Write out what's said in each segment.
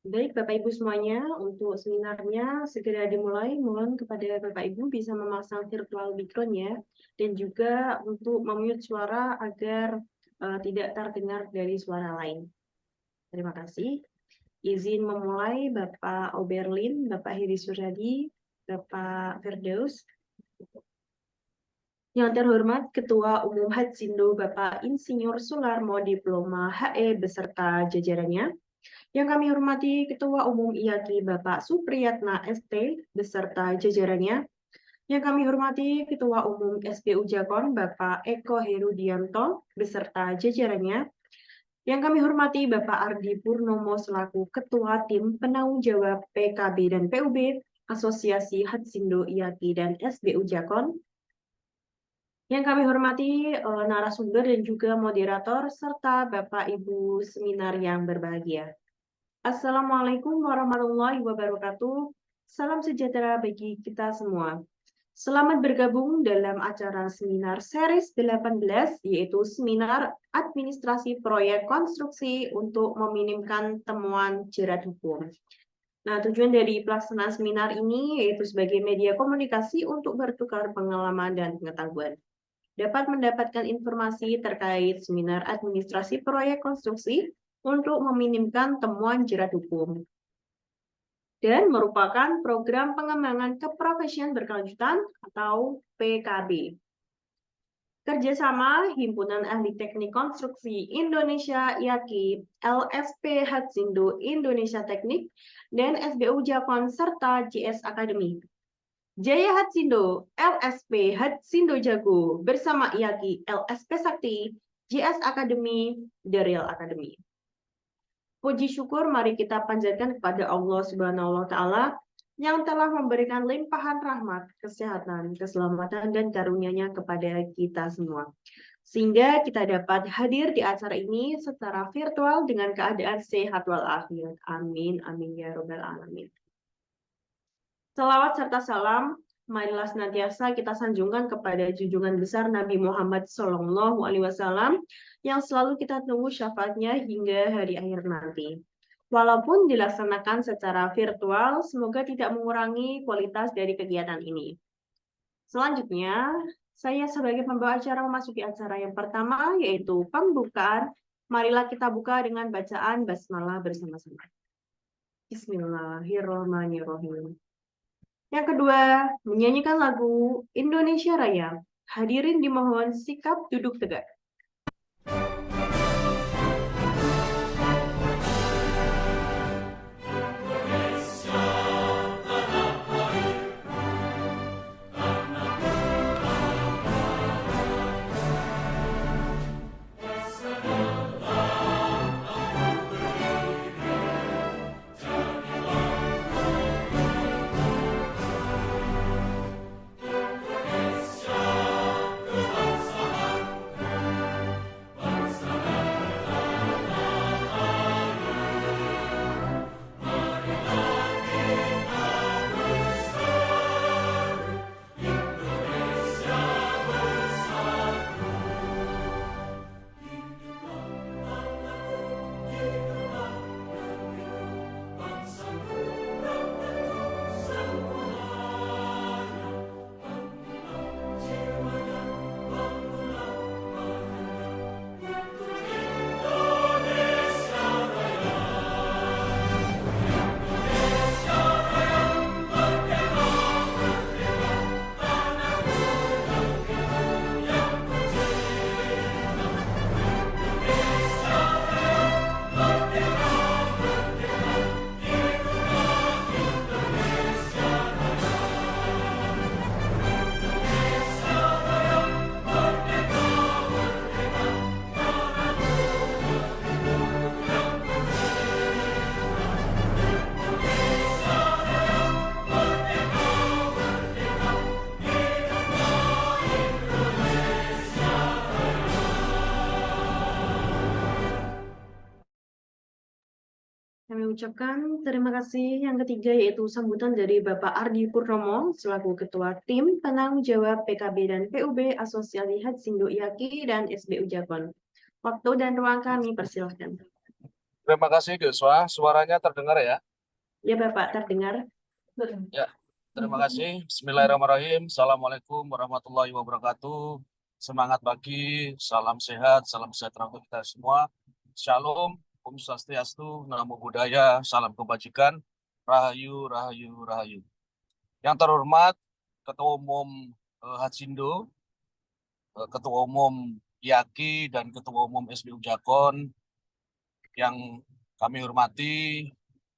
Baik, Bapak Ibu semuanya, untuk seminarnya segera dimulai. Mohon kepada Bapak Ibu bisa memasang virtual background-nya dan juga untuk memute suara agar tidak terdengar dari suara lain. Terima kasih. Izin memulai Bapak Oberlin, Bapak Heri Suryadi, Bapak Firdaus. Yang terhormat Ketua Umum Hatsindo Bapak Insinyur Sularmo Diploma HE beserta jajarannya. Yang kami hormati Ketua Umum IAKI Bapak Supriyatna ST beserta jajarannya. Yang kami hormati Ketua Umum SBU Jakon Bapak Eko Herudianto beserta jajarannya. Yang kami hormati Bapak Ardi Purnomo selaku Ketua Tim Penanggung Jawab PKB dan PUB Asosiasi Hatsindo IAKI dan SBU Jakon. Yang kami hormati narasumber dan juga moderator serta Bapak Ibu seminar yang berbahagia. Assalamualaikum warahmatullahi wabarakatuh. Salam sejahtera bagi kita semua. Selamat bergabung dalam acara seminar series 18, yaitu seminar administrasi proyek konstruksi untuk meminimkan temuan jerat hukum. Nah, tujuan dari pelaksanaan seminar ini yaitu sebagai media komunikasi untuk bertukar pengalaman dan pengetahuan. Dapat mendapatkan informasi terkait seminar administrasi proyek konstruksi untuk meminimkan temuan jerat hukum dan merupakan program pengembangan keprofesian berkelanjutan atau PKB. Kerjasama Himpunan Ahli Teknik Konstruksi Indonesia IAKI, LSP Hatsindo Indonesia Teknik, dan SBU Jakon serta JS Academy. Jaya Hatsindo, LSP Hatsindo Jago bersama IAKI, LSP Sakti, JS Academy, The Real Academy. Puji syukur mari kita panjatkan kepada Allah Subhanahu wa taala yang telah memberikan limpahan rahmat, kesehatan, keselamatan dan karunia-Nya kepada kita semua. Sehingga kita dapat hadir di acara ini secara virtual dengan keadaan sehat walafiat. Amin amin ya robbal alamin. Salawat serta salam marilah senantiasa kita sanjungkan kepada junjungan besar Nabi Muhammad SAW yang selalu kita tunggu syafaatnya hingga hari akhir nanti. Walaupun dilaksanakan secara virtual, semoga tidak mengurangi kualitas dari kegiatan ini. Selanjutnya, saya sebagai pembawa acara memasuki acara yang pertama, yaitu pembukaan. Marilah kita buka dengan bacaan basmalah bersama-sama. Bismillahirrahmanirrahim. Yang kedua, menyanyikan lagu Indonesia Raya. Hadirin dimohon sikap duduk tegak. Kami ucapkan terima kasih. Yang ketiga yaitu sambutan dari Bapak Ardi Purnomo selaku Ketua Tim Penanggung Jawab PKB dan PUB Asosiasi Hatsindo IAKI dan SBU Jakon. Waktu dan ruang kami persilahkan. Terima kasih, Joshua. Suaranya terdengar ya? Ya, Bapak, terdengar. Ya, terima kasih. Bismillahirrahmanirrahim. Assalamualaikum warahmatullahi wabarakatuh. Semangat pagi, salam sehat, salam sejahtera untuk kita semua. Shalom, Om Swastiastu, Namo Buddhaya, salam kebajikan, Rahayu, Rahayu, Rahayu. Yang terhormat, Ketua Umum Hatsindo, Ketua Umum IAKI, dan Ketua Umum SBU Jakon, yang kami hormati,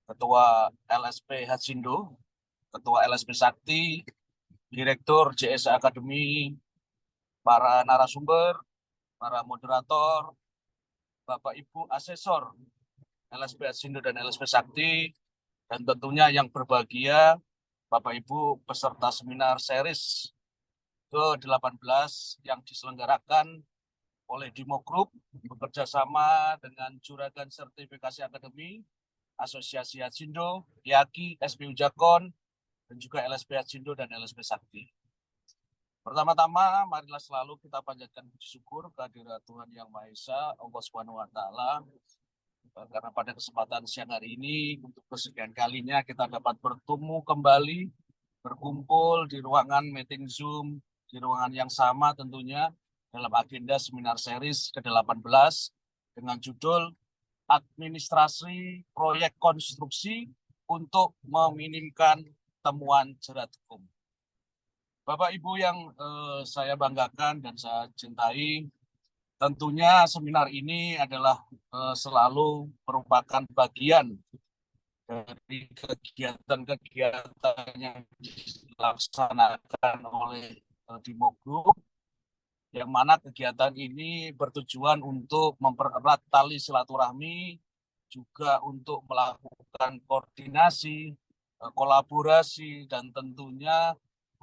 Ketua LSP Hatsindo, Ketua LSP Sakti, Direktur JSA Academy, para narasumber, para moderator, Bapak Ibu Asesor LSP Hatsindo dan LSP Sakti, dan tentunya yang berbahagia, Bapak Ibu peserta seminar series ke-18 yang diselenggarakan oleh Dimo Group bekerja sama dengan Juragan Sertifikasi Akademi, Asosiasi Hatsindo, IAKI, SBU Jakon, dan juga LSP Hatsindo dan LSP Sakti. Pertama-tama, marilah selalu kita panjatkan puji syukur kehadirat Tuhan Yang Maha Esa, Allah Subhanahu wa Ta'ala, karena pada kesempatan siang hari ini untuk kesekian kalinya kita dapat bertemu kembali, berkumpul di ruangan meeting Zoom, di ruangan yang sama tentunya dalam agenda seminar series ke-18 dengan judul Administrasi Proyek Konstruksi untuk Meminimkan Temuan Jerat Hukum. Bapak Ibu yang saya banggakan dan saya cintai, tentunya seminar ini adalah selalu merupakan bagian dari kegiatan-kegiatan yang dilaksanakan oleh Dimo Group, yang mana kegiatan ini bertujuan untuk mempererat tali silaturahmi, juga untuk melakukan koordinasi, kolaborasi, dan tentunya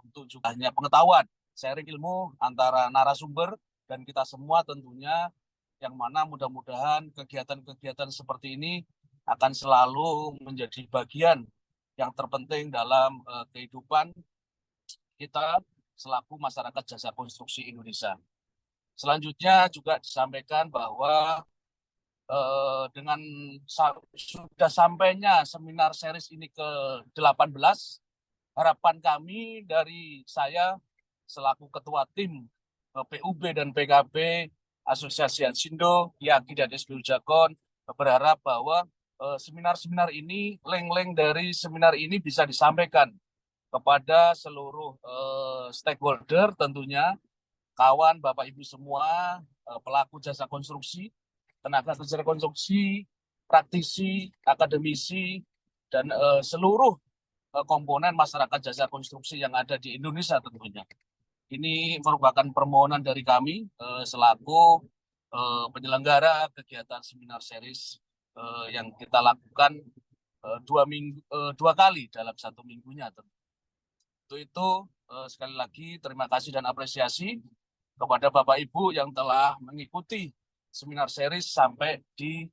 untuk juga hanya pengetahuan, sharing ilmu antara narasumber dan kita semua tentunya, yang mana mudah-mudahan kegiatan-kegiatan seperti ini akan selalu menjadi bagian yang terpenting dalam kehidupan kita selaku masyarakat jasa konstruksi Indonesia. Selanjutnya juga disampaikan bahwa dengan sudah sampainya seminar series ini ke-18, harapan kami dari saya selaku ketua tim PUB dan PKB Asosiasi Hatsindo, IAKI dan SBU Jakon berharap bahwa seminar-seminar ini, leng-leng dari seminar ini bisa disampaikan kepada seluruh stakeholder tentunya, kawan, Bapak Ibu semua, pelaku jasa konstruksi, tenaga kerja konstruksi, praktisi, akademisi, dan seluruh komponen masyarakat jasa konstruksi yang ada di Indonesia tentunya. Ini merupakan permohonan dari kami selaku penyelenggara kegiatan seminar series yang kita lakukan dua kali dalam satu minggunya. Untuk itu sekali lagi terima kasih dan apresiasi kepada Bapak Ibu yang telah mengikuti seminar series sampai di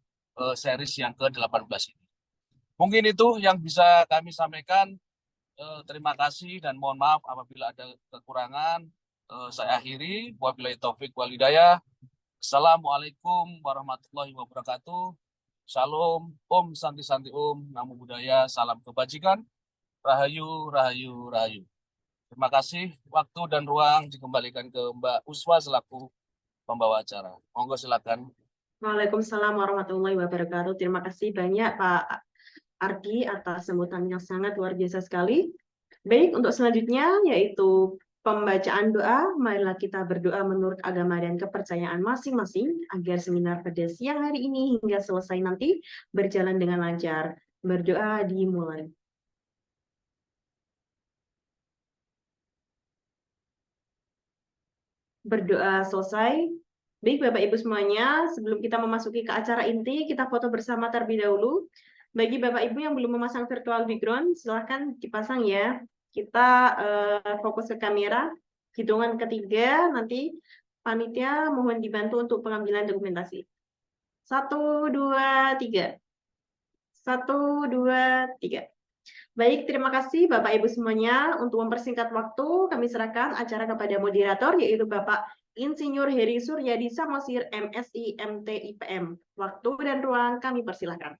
series yang ke-18 ini. Mungkin itu yang bisa kami sampaikan. Terima kasih dan mohon maaf apabila ada kekurangan. Saya akhiri. Wabillahi taufik wal hidayah. Assalamualaikum warahmatullahi wabarakatuh. Shalom, Om Santi Santi Om, Namo Buddhaya, salam kebajikan. Rahayu, Rahayu, Rahayu. Terima kasih. Waktu dan ruang dikembalikan ke Mbak Uswa selaku pembawa acara. Monggo silakan. Waalaikumsalam warahmatullahi wabarakatuh. Terima kasih banyak Pak Ardi atas sambutan yang sangat luar biasa sekali. Baik, untuk selanjutnya yaitu pembacaan doa. Marilah kita berdoa menurut agama dan kepercayaan masing-masing agar seminar pada siang hari ini hingga selesai nanti berjalan dengan lancar. Berdoa dimulai. Berdoa selesai. Baik, Bapak Ibu semuanya, sebelum kita memasuki ke acara inti, kita foto bersama terlebih dahulu. Bagi Bapak Ibu yang belum memasang virtual background, silahkan dipasang ya. Kita fokus ke kamera. Hitungan ketiga, nanti panitia mohon dibantu untuk pengambilan dokumentasi. 1, 2, 3. 1, 2, 3. Baik, terima kasih Bapak Ibu semuanya. Untuk mempersingkat waktu, kami serahkan acara kepada moderator, yaitu Bapak Insinyur Heri Suryadi Samosir, MSI, MT, IPM. Waktu dan ruang kami persilahkan.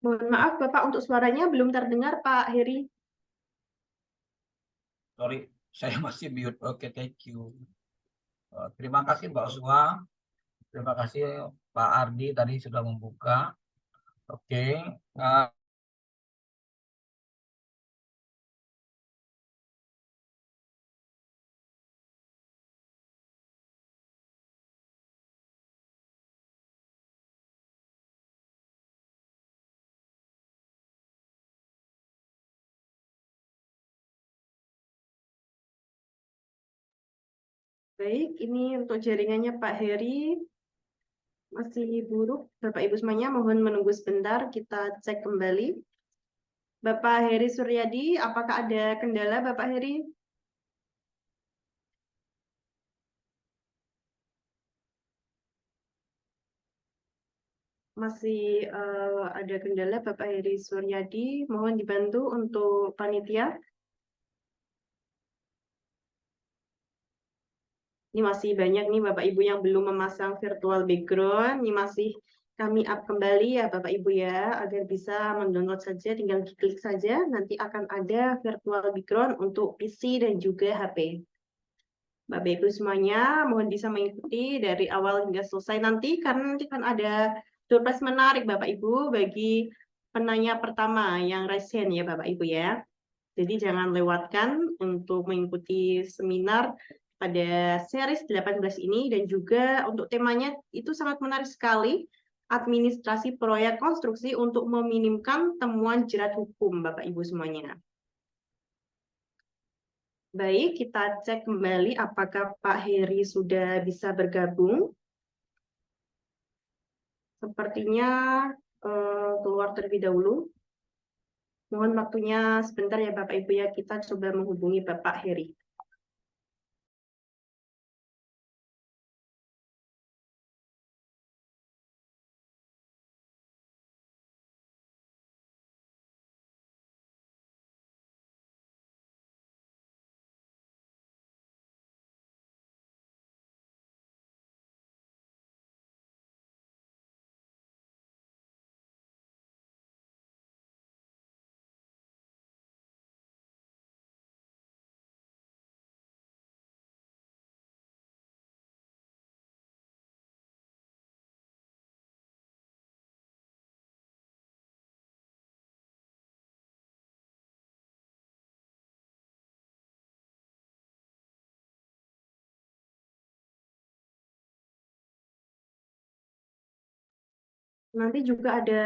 Mohon maaf Bapak, untuk suaranya belum terdengar Pak Heri. Sorry, saya masih mute. Oke, thank you. Terima kasih Mbak Uswa. Terima kasih Pak Ardi tadi sudah membuka. Oke. Baik, ini untuk jaringannya Pak Heri masih buruk. Bapak Ibu semuanya mohon menunggu sebentar, kita cek kembali. Bapak Heri Suryadi, apakah ada kendala Bapak Heri? Masih ada kendala Bapak Heri Suryadi, mohon dibantu untuk panitia. Ini masih banyak nih Bapak Ibu yang belum memasang virtual background. Ini masih kami up kembali ya Bapak Ibu ya, agar bisa mendownload saja, tinggal klik saja. Nanti akan ada virtual background untuk PC dan juga HP. Bapak Ibu semuanya mohon bisa mengikuti dari awal hingga selesai nanti, karena nanti akan ada surprise menarik Bapak Ibu bagi penanya pertama yang raise hand ya Bapak Ibu ya. Jadi jangan lewatkan untuk mengikuti seminar pada series 18 ini, dan juga untuk temanya itu sangat menarik sekali, administrasi proyek konstruksi untuk meminimkan temuan jerat hukum Bapak Ibu semuanya. Baik, kita cek kembali apakah Pak Heri sudah bisa bergabung. Sepertinya keluar terlebih dahulu. Mohon waktunya sebentar ya Bapak Ibu ya, kita coba menghubungi Bapak Heri. Nanti juga ada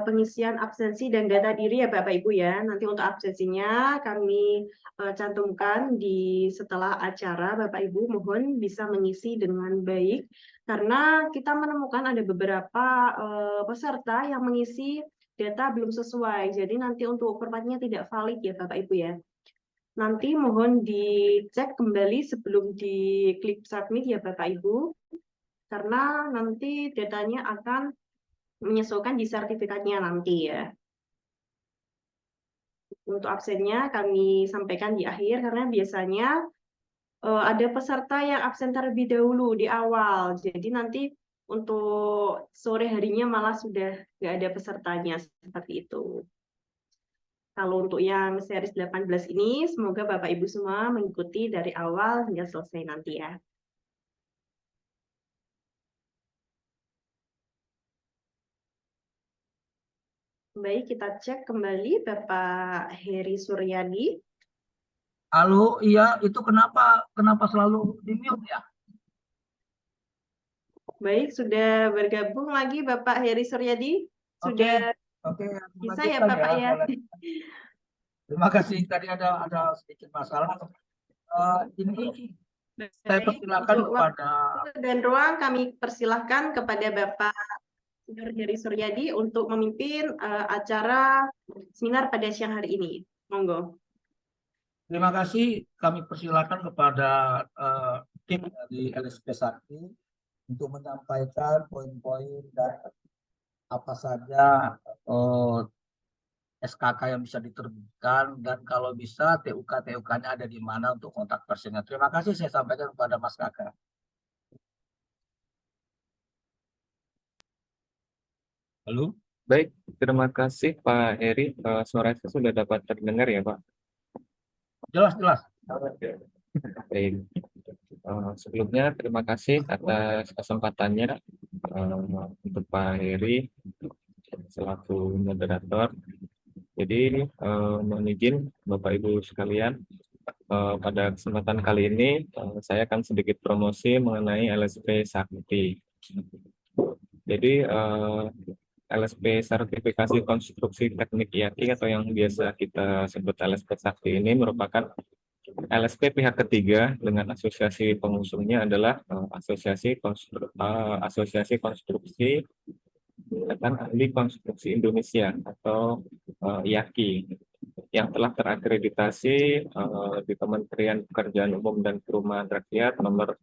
pengisian absensi dan data diri ya Bapak Ibu ya. Nanti untuk absensinya kami cantumkan di setelah acara. Bapak Ibu mohon bisa mengisi dengan baik, karena kita menemukan ada beberapa peserta yang mengisi data belum sesuai. Jadi nanti untuk formatnya tidak valid ya Bapak Ibu ya. Nanti mohon dicek kembali sebelum diklik submit ya Bapak Ibu, karena nanti datanya akan menyesuaikan di sertifikatnya nanti ya. Untuk absennya kami sampaikan di akhir, karena biasanya ada peserta yang absen terlebih dahulu di awal. Jadi nanti untuk sore harinya malah sudah nggak ada pesertanya, seperti itu. Kalau untuk yang series 18 ini, semoga Bapak Ibu semua mengikuti dari awal hingga selesai nanti ya. Baik, kita cek kembali Bapak Heri Suryadi. Halo, iya, itu kenapa selalu di mute ya? Baik, sudah bergabung lagi Bapak Heri Suryadi. Sudah Oke, bisa ya lanjutkan Bapak ya? Terima kasih. Tadi ada sedikit masalah. Ini saya Baik, persilakan untuk kepada waktu dan ruang kami persilahkan kepada Bapak Heri Suryadi untuk memimpin acara seminar pada siang hari ini. Monggo. Terima kasih. Kami persilakan kepada tim dari LSP Sakti untuk menyampaikan poin-poin dan apa saja eh, SKK yang bisa diterbitkan, dan kalau bisa TUK-TUK-nya ada di mana untuk kontak personnya. Terima kasih saya sampaikan kepada Mas Kakak. Halo? Baik, terima kasih Pak Heri. Suara saya sudah dapat terdengar ya Pak. Jelas, jelas. Baik. Sebelumnya terima kasih atas kesempatannya untuk Pak Heri selaku moderator. Jadi mohon izin Bapak Ibu sekalian, pada kesempatan kali ini saya akan sedikit promosi mengenai LSP Sakti. Jadi LSP sertifikasi konstruksi teknik IAKI atau yang biasa kita sebut LSP Sakti ini merupakan LSP pihak ketiga dengan asosiasi pengusungnya adalah Asosiasi Konstruksi dan Ahli Konstruksi Indonesia atau IAKI yang telah terakreditasi di Kementerian Pekerjaan Umum dan Perumahan Rakyat nomor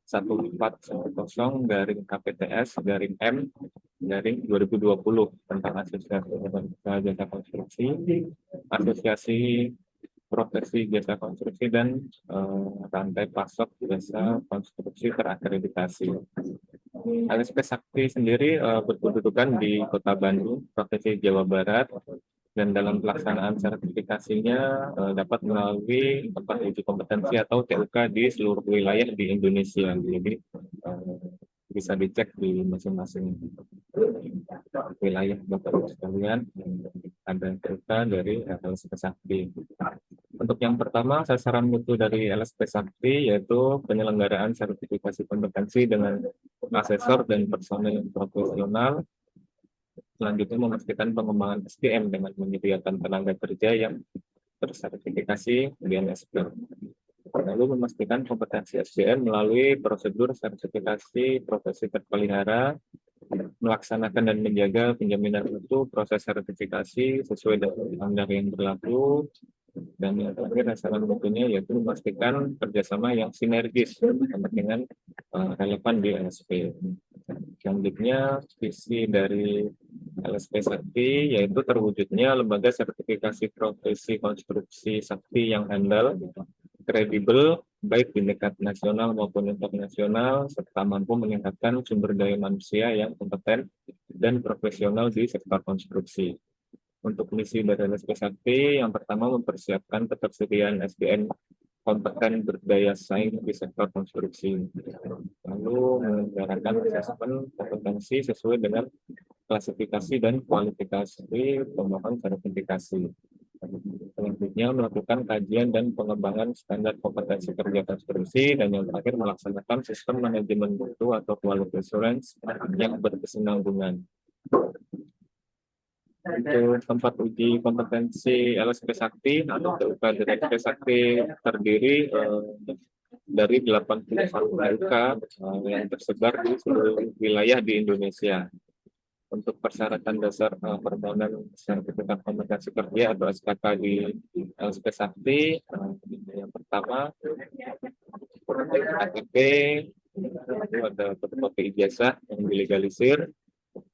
1410-KPTS-M-2020 tentang Asosiasi Jasa Konstruksi, Asosiasi Profesi Jasa Konstruksi, dan rantai pasok jasa konstruksi terakreditasi. LSP Sakti sendiri berkedudukan di Kota Bandung, Provinsi Jawa Barat, dan dalam pelaksanaan sertifikasinya dapat melalui tempat uji kompetensi atau TUK di seluruh wilayah di Indonesia. Jadi bisa dicek di masing-masing wilayah Bapak Ibu sekalian ada TUK dari LSP Sakti. Untuk yang pertama, sasaran mutu dari LSP Sakti yaitu penyelenggaraan sertifikasi kompetensi dengan asesor dan personel yang profesional. Selanjutnya memastikan pengembangan SDM dengan menyediakan tenaga kerja yang tersertifikasi BNSP. Lalu memastikan kompetensi SDM melalui prosedur sertifikasi profesi terpelihara, melaksanakan dan menjaga penjaminan mutu proses sertifikasi sesuai dengan standar yang berlaku, dan yang terakhir sasaran mutunya yaitu memastikan kerjasama yang sinergis dengan relevan di LSP. Selanjutnya visi dari LSP Sakti yaitu terwujudnya lembaga sertifikasi profesi konstruksi sakti yang handal, kredibel, baik di tingkat nasional maupun internasional, serta mampu meningkatkan sumber daya manusia yang kompeten dan profesional di sektor konstruksi. Untuk misi dari LSP Sakti, yang pertama mempersiapkan ketersediaan SDM kompeten berdaya saing di sektor konstruksi. Lalu menyelenggarakan asesmen kompetensi sesuai dengan klasifikasi dan kualifikasi pemohon sertifikasi. Selanjutnya melakukan kajian dan pengembangan standar kompetensi kerja konstruksi, dan yang terakhir melaksanakan sistem manajemen mutu atau quality assurance yang berkesinambungan. Untuk tempat uji kompetensi LSP Sakti atau TUK dari LSP Sakti terdiri dari 81 TUK yang tersebar di seluruh wilayah di Indonesia. Untuk persyaratan dasar permohonan sertifikat kompetensi kerja atau SKK di LSP Sakti, yang pertama KTP, itu ada fotokopi ijazah yang dilegalisir,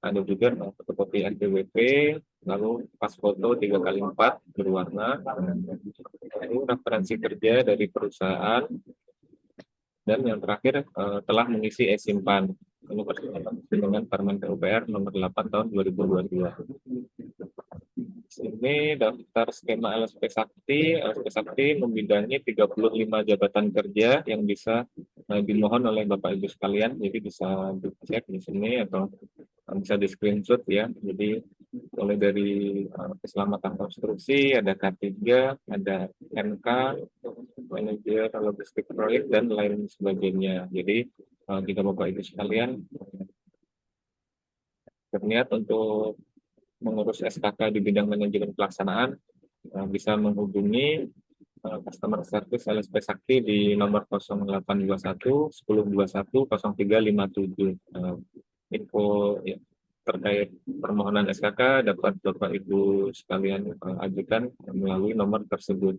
ada juga fotokopi NPWP, lalu pas foto 3x4 berwarna, lalu referensi kerja dari perusahaan, dan yang terakhir telah mengisi e-simpan dengan Permen PUPR nomor 8 tahun 2022. Ini daftar skema LSP Sakti. LSP Sakti membidangi 35 jabatan kerja yang bisa dimohon oleh Bapak Ibu sekalian. Jadi bisa dicek di sini atau bisa di screenshot ya. Jadi mulai dari keselamatan konstruksi, ada K3, ada NK, manajer logistik proyek, dan lain sebagainya. Jadi jika Bapak Ibu sekalian berniat untuk mengurus SKK di bidang manajemen pelaksanaan, bisa menghubungi customer service LSP Sakti di nomor 0821 1021 0357. Info ya, terkait permohonan SKK dapat Bapak Ibu sekalian ajukan melalui nomor tersebut.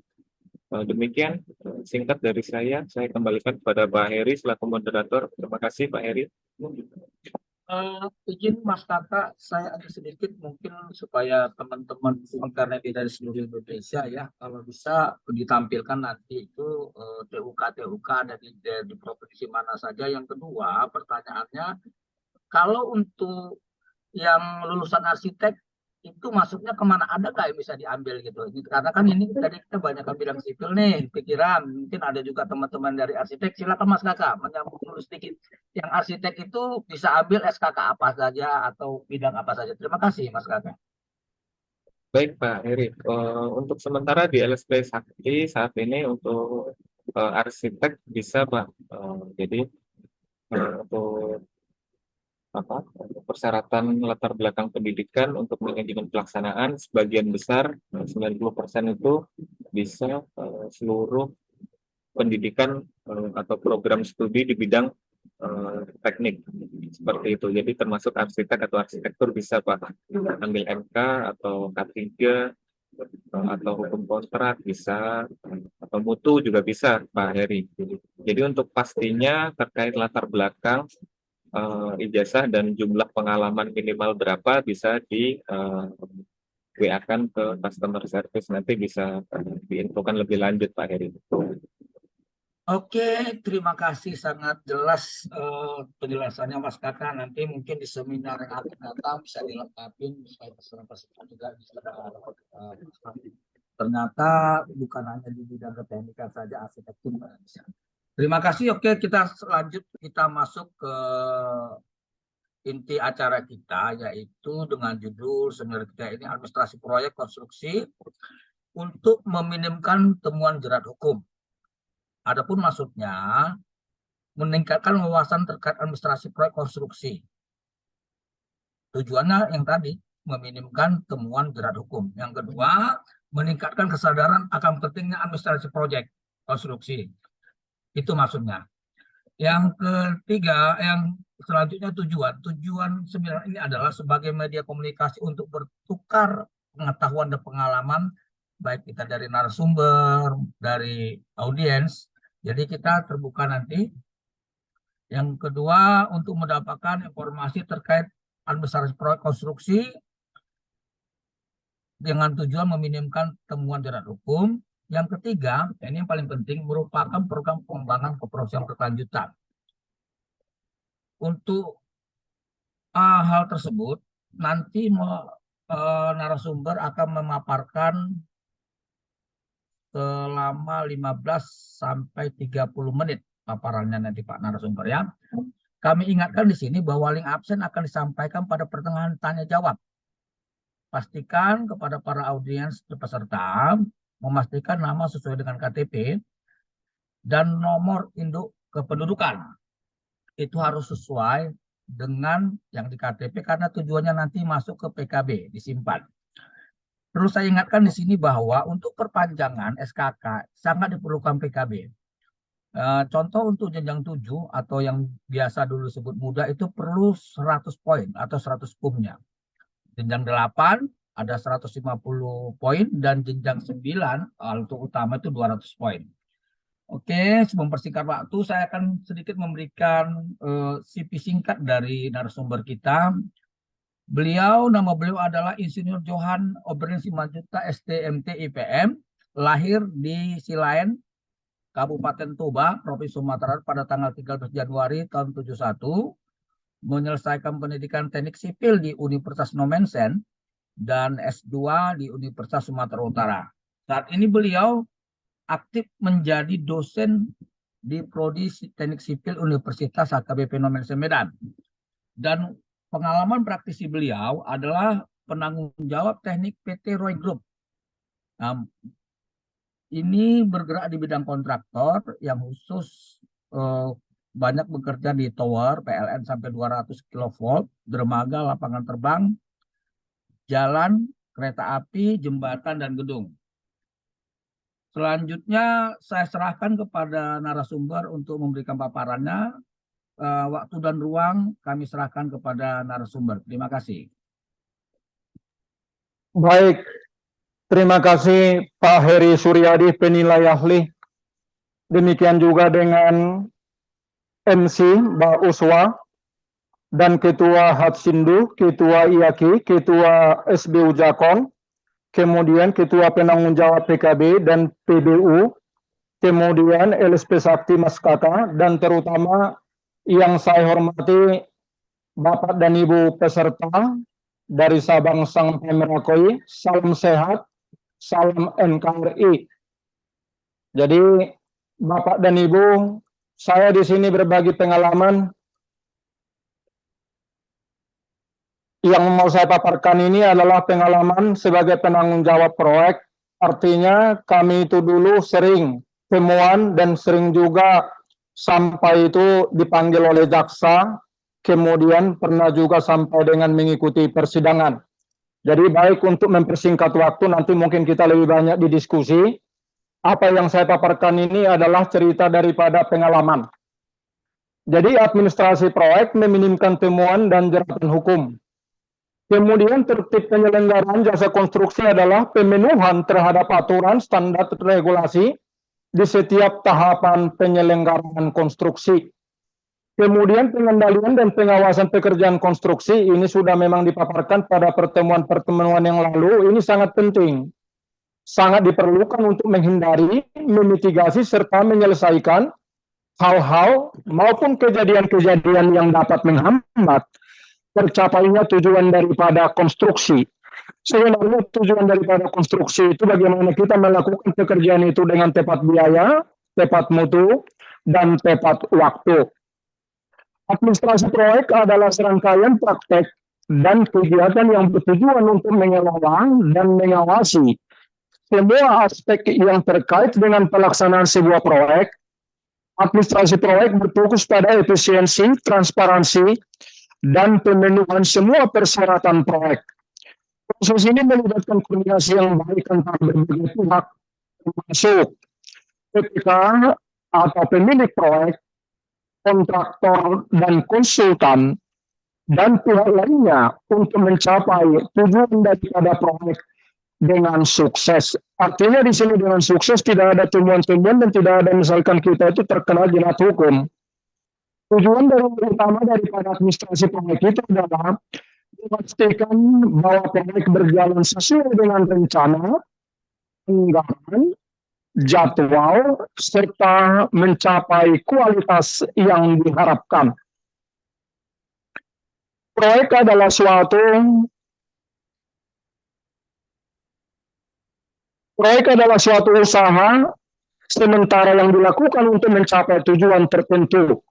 Demikian singkat dari saya kembalikan kepada Pak Heri selaku moderator. Terima kasih Pak Heri. Izin Mas Kakak, saya ada sedikit mungkin supaya teman-teman internet dari seluruh Indonesia ya, kalau bisa ditampilkan nanti itu TUK dari provinsi mana saja. Yang kedua, pertanyaannya, kalau untuk yang lulusan arsitek itu masuknya kemana, ada nggak yang bisa diambil gitu? Karena kan ini tadi kita banyak bidang sipil nih, pikiran mungkin ada juga teman-teman dari arsitek. Silakan Mas Kakak menyambung dulu sedikit. Yang arsitek itu bisa ambil SKK apa saja atau bidang apa saja. Terima kasih Mas Kakak. Baik Pak Heri, untuk sementara di LSP Sakti saat ini untuk arsitek bisa Pak. Jadi untuk untuk persyaratan latar belakang pendidikan untuk manajemen pelaksanaan sebagian besar 90% itu bisa seluruh pendidikan atau program studi di bidang teknik seperti itu. Jadi termasuk arsitek atau arsitektur bisa Pak ambil MK atau K3 atau hukum kontrak bisa atau mutu juga bisa Pak Heri. Jadi untuk pastinya terkait latar belakang ijazah dan jumlah pengalaman minimal berapa bisa di WA-kan ke customer service, nanti bisa diinfokan lebih lanjut Pak Heri. Oke, terima kasih, sangat jelas penjelasannya Mas Kakak. Nanti mungkin di seminar yang akan datang bisa dilengkapi supaya peserta juga bisa ternyata bukan hanya di bidang keteknikan saja, arsitektur bisa. Terima kasih. Oke, kita masuk ke inti acara kita, yaitu dengan judul seminar kita ini administrasi proyek konstruksi untuk meminimkan temuan jerat hukum. Adapun maksudnya meningkatkan wawasan terkait administrasi proyek konstruksi. Tujuannya yang tadi meminimkan temuan jerat hukum. Yang kedua, meningkatkan kesadaran akan pentingnya administrasi proyek konstruksi. Itu maksudnya. Yang ketiga, yang selanjutnya tujuan seminar ini adalah sebagai media komunikasi untuk bertukar pengetahuan dan pengalaman baik kita dari narasumber, dari audiens. Jadi kita terbuka nanti. Yang kedua, untuk mendapatkan informasi terkait administrasi proyek konstruksi dengan tujuan meminimkan temuan jerat hukum. Yang ketiga, ini yang paling penting, merupakan program pengembangan keprofesian berkelanjutan. Untuk hal tersebut, nanti narasumber akan memaparkan selama 15 sampai 30 menit paparannya nanti Pak narasumber ya. Kami ingatkan di sini bahwa link absen akan disampaikan pada pertengahan tanya jawab. Pastikan kepada para audiens peserta memastikan nama sesuai dengan KTP dan nomor induk kependudukan. Itu harus sesuai dengan yang di KTP karena tujuannya nanti masuk ke PKB, disimpan. Perlu saya ingatkan di sini bahwa untuk perpanjangan SKK sangat diperlukan PKB. Contoh untuk jenjang 7 atau yang biasa dulu sebut muda itu perlu 100 poin atau 100 PUM-nya. Jenjang 8 ada 150 poin dan jenjang 9 untuk utama itu 200 poin. Oke, sebelum mempersingkat waktu, saya akan sedikit memberikan CV singkat dari narasumber kita. Nama beliau adalah Insinyur Johan Oberlin Simanjuntak STMT IPM, lahir di Silaen, Kabupaten Toba, Provinsi Sumatera pada tanggal 13 Januari tahun 71, menyelesaikan pendidikan teknik sipil di Universitas Nomensen dan S2 di Universitas Sumatera Utara. Saat ini beliau aktif menjadi dosen di Prodi Teknik Sipil Universitas HKBP Nomensen Medan. Dan pengalaman praktisi beliau adalah penanggung jawab teknik PT Roy Group. Ini bergerak di bidang kontraktor yang khusus banyak bekerja di tower, PLN sampai 200 kV, dermaga, lapangan terbang, jalan, kereta api, jembatan, dan gedung. Selanjutnya saya serahkan kepada narasumber untuk memberikan paparannya. Waktu dan ruang kami serahkan kepada narasumber. Terima kasih. Baik, terima kasih Pak Heri Suryadi, penilai ahli. Demikian juga dengan MC Mbak Uswa. dan Ketua Hatsindu, Ketua IAKI, Ketua SBU Jakon, kemudian Ketua Penanggung Jawab PKB dan PBU, kemudian LSP Sakti Mas Kakak, dan terutama yang saya hormati Bapak dan Ibu peserta dari Sabang sampai Merauke, salam sehat, salam NKRI. Jadi Bapak dan Ibu, saya di sini berbagi pengalaman. Yang mau saya paparkan ini adalah pengalaman sebagai penanggung jawab proyek. Artinya kami itu dulu sering temuan dan sering juga sampai itu dipanggil oleh jaksa, kemudian pernah juga sampai dengan mengikuti persidangan. Jadi baik untuk mempersingkat waktu, nanti mungkin kita lebih banyak didiskusi. Apa yang saya paparkan ini adalah cerita daripada pengalaman. Jadi administrasi proyek meminimkan temuan dan jeratan hukum. Kemudian tertib penyelenggaraan jasa konstruksi adalah pemenuhan terhadap aturan, standar, regulasi di setiap tahapan penyelenggaraan konstruksi. Kemudian pengendalian dan pengawasan pekerjaan konstruksi ini sudah memang dipaparkan pada pertemuan-pertemuan yang lalu. Ini sangat penting, sangat diperlukan untuk menghindari, memitigasi, serta menyelesaikan hal-hal maupun kejadian-kejadian yang dapat menghambat tercapainya tujuan daripada konstruksi. Sebenarnya tujuan daripada konstruksi itu bagaimana kita melakukan pekerjaan itu dengan tepat biaya, tepat mutu, dan tepat waktu. Administrasi proyek adalah serangkaian praktek dan kegiatan yang bertujuan untuk mengelola dan mengawasi semua aspek yang terkait dengan pelaksanaan sebuah proyek. Administrasi proyek berfokus pada efisiensi, transparansi, dan pemenuhan semua persyaratan proyek. Proses ini melibatkan koordinasi yang baik antara berbagai pihak, termasuk PPK atau pemilik proyek, kontraktor dan konsultan, dan pihak lainnya untuk mencapai tujuan daripada proyek dengan sukses. Artinya di sini dengan sukses tidak ada temuan-temuan dan tidak ada misalkan kita itu terkena jerat hukum. Tujuan utama daripada administrasi proyek itu adalah memastikan bahwa proyek berjalan sesuai dengan rencana, anggaran, jadwal, serta mencapai kualitas yang diharapkan. Proyek adalah suatu usaha sementara yang dilakukan untuk mencapai tujuan tertentu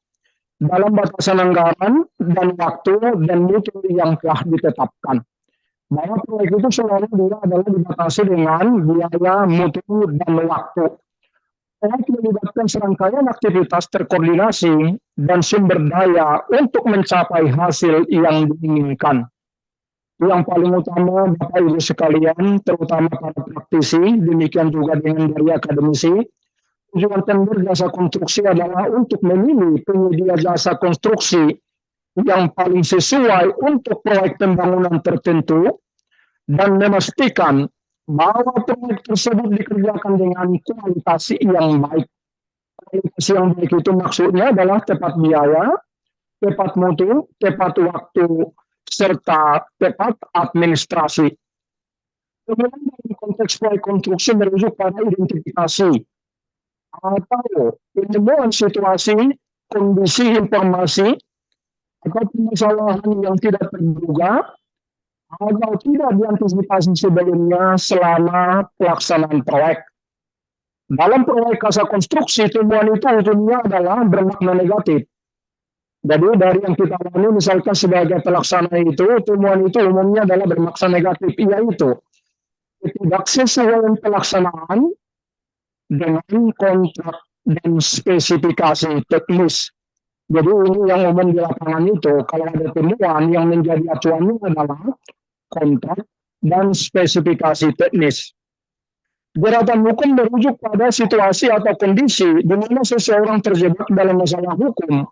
dalam batasan anggaran dan waktu dan mutu yang telah ditetapkan. Bahwa proyek itu selalu dia adalah dibatasi dengan biaya, mutu, dan waktu. Proyek melibatkan serangkaian aktivitas terkoordinasi dan sumber daya untuk mencapai hasil yang diinginkan. Yang paling utama, Bapak Ibu sekalian, terutama para praktisi, demikian juga dengan dari akademisi, tujuan tender jasa konstruksi adalah untuk memilih penyedia jasa konstruksi yang paling sesuai untuk proyek pembangunan tertentu dan memastikan bahwa proyek tersebut dikerjakan dengan kualitas yang baik. Kualitas yang baik itu maksudnya adalah tepat biaya, tepat mutu, tepat waktu, serta tepat administrasi. Kemudian dalam konteks proyek konstruksi merujuk pada identifikasi atau penemuan situasi, kondisi informasi, atau permasalahan yang tidak terduga, atau tidak diantisipasi sebelumnya selama pelaksanaan proyek. Dalam proyek jasa konstruksi, temuan itu ujungnya adalah bermakna negatif. Jadi dari yang kita alami misalkan sebagai pelaksana itu, temuan itu umumnya adalah bermakna negatif, yaitu ketidaksesuaian pelaksanaan dengan kontrak dan spesifikasi teknis. Jadi ini yang umum di lapangan itu, kalau ada temuan yang menjadi acuannya adalah kontrak dan spesifikasi teknis. Jeratan hukum merujuk pada situasi atau kondisi di mana seseorang terjebak dalam masalah hukum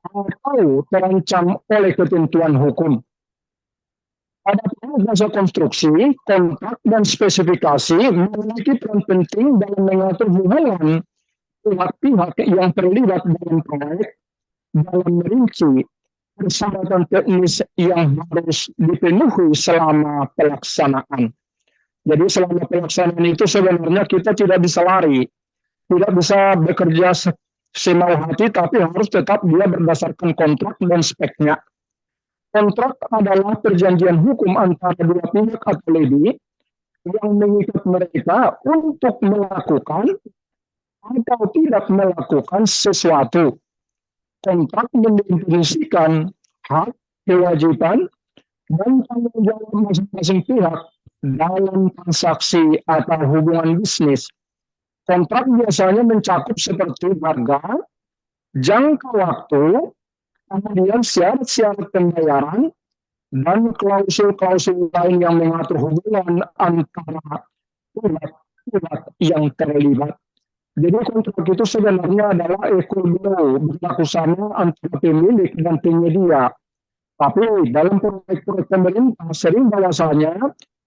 atau terancam oleh ketentuan hukum. Pada proyek jasa konstruksi, kontrak dan spesifikasi memiliki peran penting dalam mengatur hubungan pihak-pihak yang terlibat dalam proyek dalam merinci persyaratan teknis yang harus dipenuhi selama pelaksanaan. Jadi selama pelaksanaan itu sebenarnya kita tidak bisa lari, tidak bisa bekerja semau hati, tapi harus tetap dia berdasarkan kontrak dan speknya. Kontrak adalah perjanjian hukum antara dua pihak atau lebih yang mengikat mereka untuk melakukan atau tidak melakukan sesuatu. Kontrak mendefinisikan hak, kewajiban, dan tanggung jawab masing-masing pihak dalam transaksi atau hubungan bisnis. Kontrak biasanya mencakup seperti harga, jangka waktu, kemudian syarat-syarat pembayaran, dan klausul-klausul lain yang mengatur hubungan antara pihak yang terlibat. Jadi kontrak itu sebenarnya adalah equal berlaku sama antara pemilik dan penyedia. Tapi dalam proyek-proyek pemerintah sering bahwasanya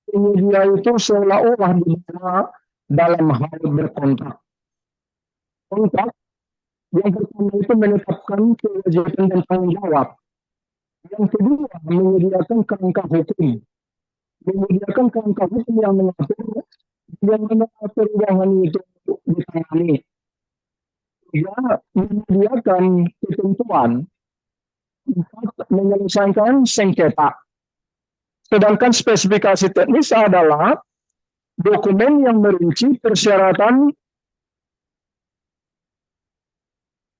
penyedia itu seolah-olah dibawa dalam hal berkontrak. Kontrak yang pertama itu menetapkan kewajiban dan tanggung jawab. Yang kedua menyediakan kerangka hukum. Menyediakan kerangka hukum yang mengatur bagaimana perubahan itu ditangani. Ya, menyediakan ketentuan menyelesaikan sengketa. Sedangkan spesifikasi teknis adalah dokumen yang merinci persyaratan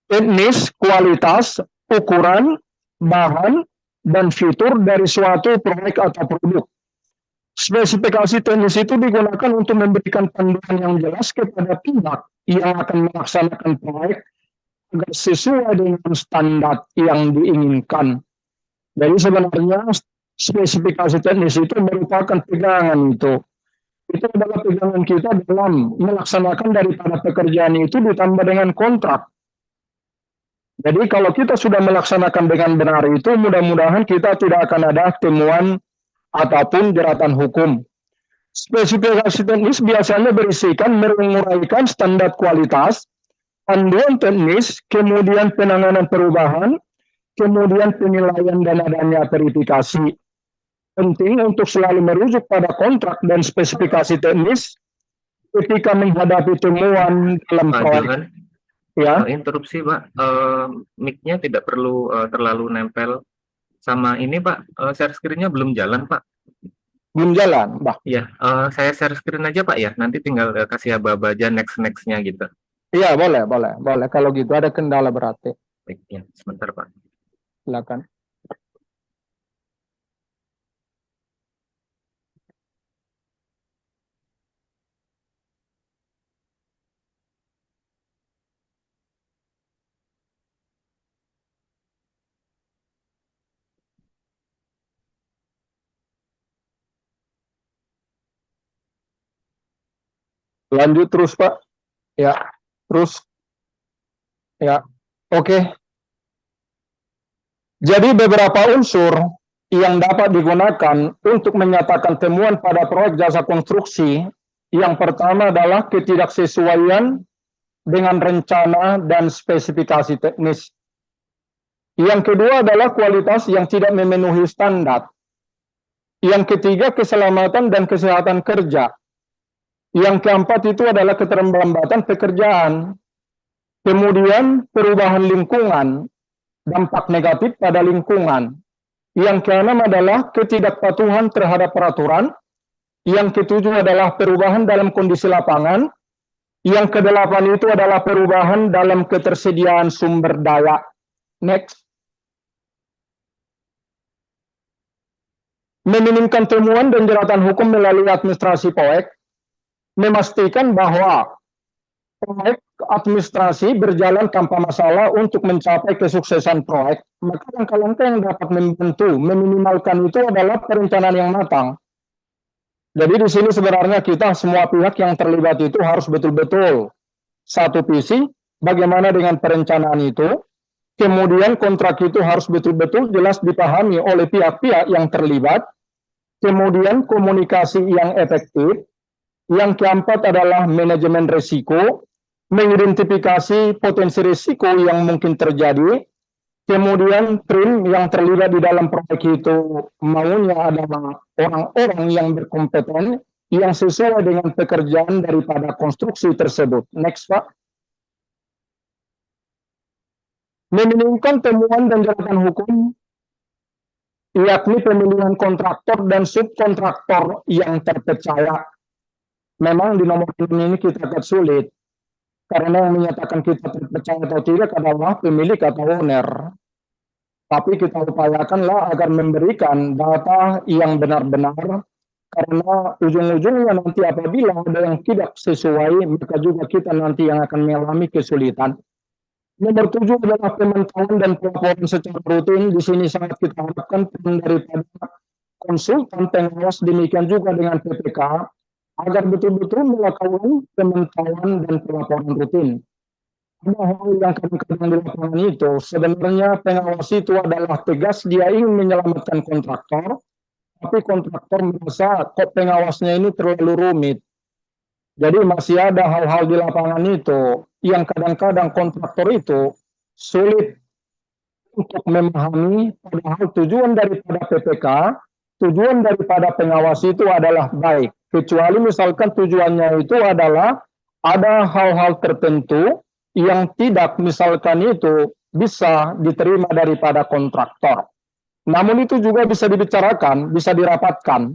teknis, kualitas, ukuran, bahan, dan fitur dari suatu proyek atau produk. Spesifikasi teknis itu digunakan untuk memberikan panduan yang jelas kepada pihak yang akan melaksanakan proyek agar sesuai dengan standar yang diinginkan. Jadi sebenarnya spesifikasi teknis itu merupakan pegangan itu. Itu adalah pegangan kita dalam melaksanakan daripada pekerjaan itu ditambah dengan kontrak. Jadi kalau kita sudah melaksanakan dengan benar itu, mudah-mudahan kita tidak akan ada temuan ataupun jeratan hukum. Spesifikasi teknis biasanya berisikan menguraikan standar kualitas, panduan teknis, kemudian penanganan perubahan, kemudian penilaian dan adanya verifikasi. Penting untuk selalu merujuk pada kontrak dan spesifikasi teknis ketika menghadapi temuan dalam proyek. Ya. Interupsi Pak, mic-nya tidak perlu terlalu nempel sama ini Pak, share screen-nya belum jalan Pak. Belum jalan, Pak. Iya, saya share screen aja Pak ya, nanti tinggal kasih aba-aba aja next-nya gitu. Iya, boleh. Kalau gitu ada kendala berarti. Baik, ya, sebentar Pak. Silakan. Lanjut terus Pak. Ya, terus. Ya, oke. Jadi beberapa unsur yang dapat digunakan untuk menyatakan temuan pada proyek jasa konstruksi. Yang pertama adalah ketidaksesuaian dengan rencana dan spesifikasi teknis. Yang kedua adalah kualitas yang tidak memenuhi standar. Yang ketiga, keselamatan dan kesehatan kerja. Yang keempat itu adalah keterlambatan pekerjaan. Kemudian perubahan lingkungan, dampak negatif pada lingkungan. Yang keenam adalah ketidakpatuhan terhadap peraturan. Yang ketujuh adalah perubahan dalam kondisi lapangan. Yang kedelapan itu adalah perubahan dalam ketersediaan sumber daya. Next. Meminimkan temuan dan jeratan hukum melalui administrasi proyek. Memastikan bahwa proyek administrasi berjalan tanpa masalah untuk mencapai kesuksesan proyek. Maka langkah-langkah yang dapat membantu meminimalkan itu adalah perencanaan yang matang. Jadi di sini sebenarnya kita semua pihak yang terlibat itu harus betul-betul satu visi bagaimana dengan perencanaan itu. Kemudian kontrak itu harus betul-betul jelas dipahami oleh pihak-pihak yang terlibat. Kemudian komunikasi yang efektif. Yang keempat adalah manajemen risiko, mengidentifikasi potensi risiko yang mungkin terjadi, Kemudian tim yang terlibat di dalam proyek itu maunya adalah orang-orang yang berkompeten yang sesuai dengan pekerjaan daripada konstruksi tersebut. Next, Pak. Meminimumkan temuan dan jabatan hukum, yakni pemilihan kontraktor dan subkontraktor yang terpercaya. Memang di nomor ini kita agak sulit, karena yang menyatakan kita terpercaya atau tidak adalah pemilik atau owner. Tapi kita upayakanlah agar memberikan data yang benar-benar, karena ujung-ujungnya nanti apabila ada yang tidak sesuai, maka juga kita nanti yang akan mengalami kesulitan. Nomor 7 adalah pemantauan dan pelaporan secara rutin. Di sini sangat kita harapkan peran daripada konsultan pengawas, demikian juga dengan PPK, agar betul-betul melakukan pemantauan dan pelaporan rutin. Ada hal yang kadang-kadang di lapangan itu, sebenarnya pengawas itu adalah tegas, dia ingin menyelamatkan kontraktor, tapi kontraktor merasa kok pengawasnya ini terlalu rumit. Jadi masih ada hal-hal di lapangan itu yang kadang-kadang kontraktor itu sulit untuk memahami, padahal tujuan daripada PPK, tujuan daripada pengawas itu adalah baik. Kecuali misalkan tujuannya itu adalah ada hal-hal tertentu yang tidak misalkan itu bisa diterima daripada kontraktor. Namun itu juga bisa dibicarakan, bisa dirapatkan.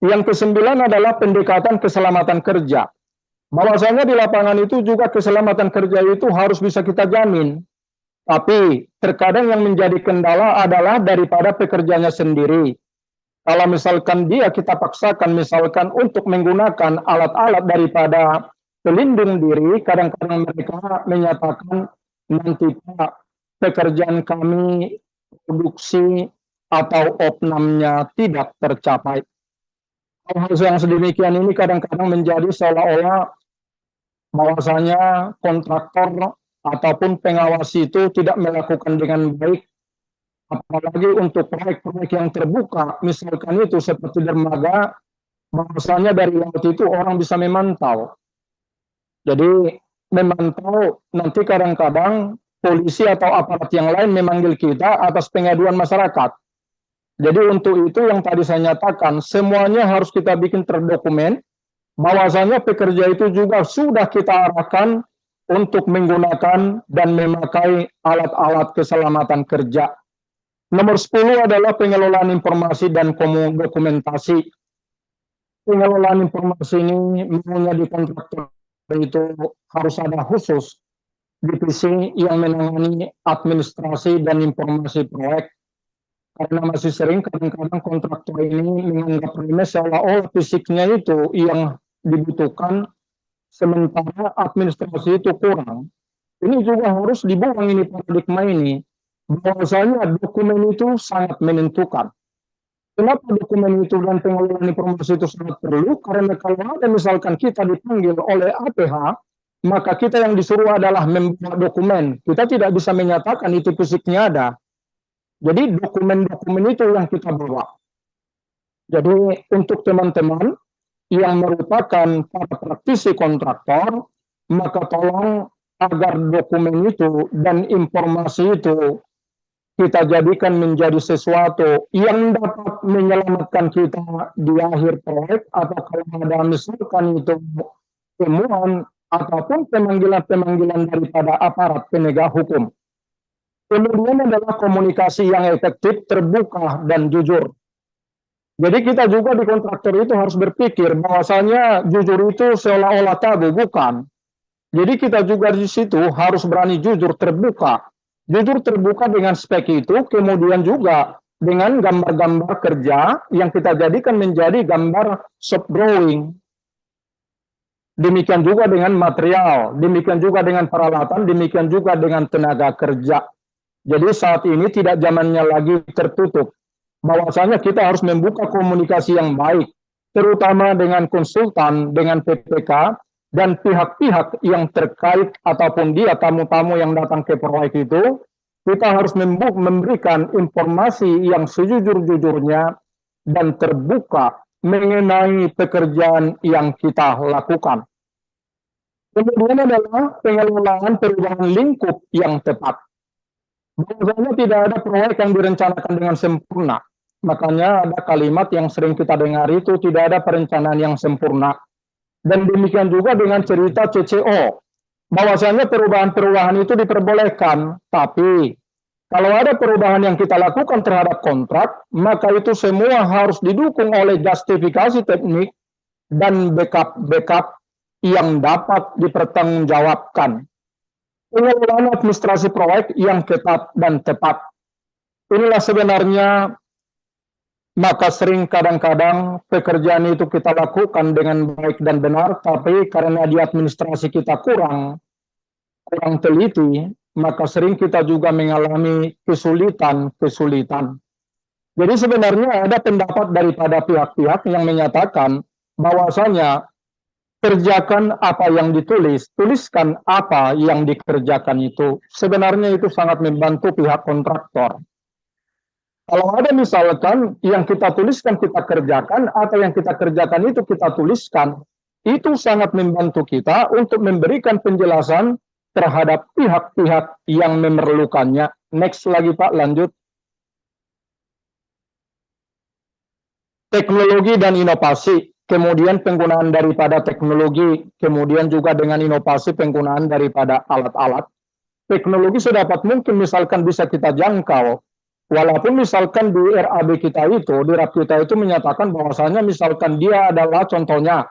Yang ke-9 adalah pendekatan keselamatan kerja. Bahwasanya di lapangan itu juga keselamatan kerja itu harus bisa kita jamin. Tapi terkadang yang menjadi kendala adalah daripada pekerjanya sendiri. Kalau misalkan dia kita paksakan misalkan untuk menggunakan alat-alat daripada pelindung diri, kadang-kadang mereka menyatakan nanti Pak, pekerjaan kami produksi atau opnamnya tidak tercapai. Hal-hal yang sedemikian ini kadang-kadang menjadi seolah-olah bahwasanya kontraktor ataupun pengawas itu tidak melakukan dengan baik, apalagi untuk proyek-proyek yang terbuka, misalkan itu seperti dermaga, bahwasanya dari laut itu orang bisa memantau. Jadi memantau nanti kadang-kadang polisi atau aparat yang lain memanggil kita atas pengaduan masyarakat. Jadi untuk itu yang tadi saya nyatakan, semuanya harus kita bikin terdokumen, bahwasanya pekerja itu juga sudah kita arahkan untuk menggunakan dan memakai alat-alat keselamatan kerja. Nomor 10 adalah pengelolaan informasi dan dokumentasi. Pengelolaan informasi ini maunya di kontraktor itu harus ada khusus divisi yang menangani administrasi dan informasi proyek. Karena masih sering kadang-kadang kontraktor ini menganggap remeh seolah-olah fisiknya itu yang dibutuhkan, sementara administrasi itu kurang. Ini juga harus dibuang ini paradigma ini, bahwasanya dokumen itu sangat menentukan. Kenapa dokumen itu dan pengelolaan informasi itu sangat perlu? Karena kalau ada misalkan kita dipanggil oleh APH, maka kita yang disuruh adalah membawa dokumen. Kita tidak bisa menyatakan itu fisiknya ada. Jadi dokumen-dokumen itu yang kita bawa. Jadi untuk teman-teman yang merupakan para praktisi kontraktor, maka tolong agar dokumen itu dan informasi itu kita jadikan menjadi sesuatu yang dapat menyelamatkan kita di akhir proyek, atau kalau ada misalkan itu temuan ataupun pemanggilan-pemanggilan daripada aparat penegak hukum. Kemudian adalah komunikasi yang efektif, terbuka, dan jujur. Jadi kita juga di kontraktor itu harus berpikir bahwasanya jujur itu seolah-olah tabu, bukan. Jadi kita juga di situ harus berani jujur, terbuka. Jujur terbuka dengan spek itu, kemudian juga dengan gambar-gambar kerja yang kita jadikan menjadi gambar shop drawing. Demikian juga dengan material, demikian juga dengan peralatan, demikian juga dengan tenaga kerja. Jadi saat ini tidak zamannya lagi tertutup. Bahwasanya kita harus membuka komunikasi yang baik, terutama dengan konsultan, dengan PPK, dan pihak-pihak yang terkait ataupun dia tamu-tamu yang datang ke proyek itu, kita harus memberikan informasi yang sejujur-jujurnya dan terbuka mengenai pekerjaan yang kita lakukan. Kemudian adalah pengelolaan perubahan lingkup yang tepat. Bahwasanya tidak ada proyek yang direncanakan dengan sempurna. Makanya ada kalimat yang sering kita dengar itu tidak ada perencanaan yang sempurna. Dan demikian juga dengan cerita CCO. Bahwasanya perubahan-perubahan itu diperbolehkan, tapi kalau ada perubahan yang kita lakukan terhadap kontrak, maka itu semua harus didukung oleh justifikasi teknik dan backup-backup yang dapat dipertanggungjawabkan. Pengelolaan administrasi proyek yang ketat dan tepat. Inilah sebenarnya maka sering kadang-kadang pekerjaan itu kita lakukan dengan baik dan benar, tapi karena di administrasi kita kurang teliti, maka sering kita juga mengalami kesulitan. Jadi sebenarnya ada pendapat daripada pihak-pihak yang menyatakan bahwasanya kerjakan apa yang ditulis, tuliskan apa yang dikerjakan itu. Sebenarnya itu sangat membantu pihak kontraktor. Kalau ada misalkan yang kita tuliskan kita kerjakan, atau yang kita kerjakan itu kita tuliskan, itu sangat membantu kita untuk memberikan penjelasan terhadap pihak-pihak yang memerlukannya. Next lagi Pak, lanjut. Teknologi dan inovasi, kemudian penggunaan daripada teknologi, kemudian juga dengan inovasi penggunaan daripada alat-alat. Teknologi sedapat mungkin misalkan bisa kita jangkau. Walaupun misalkan di RAB kita itu, di RAB kita itu menyatakan bahwasanya misalkan dia adalah contohnya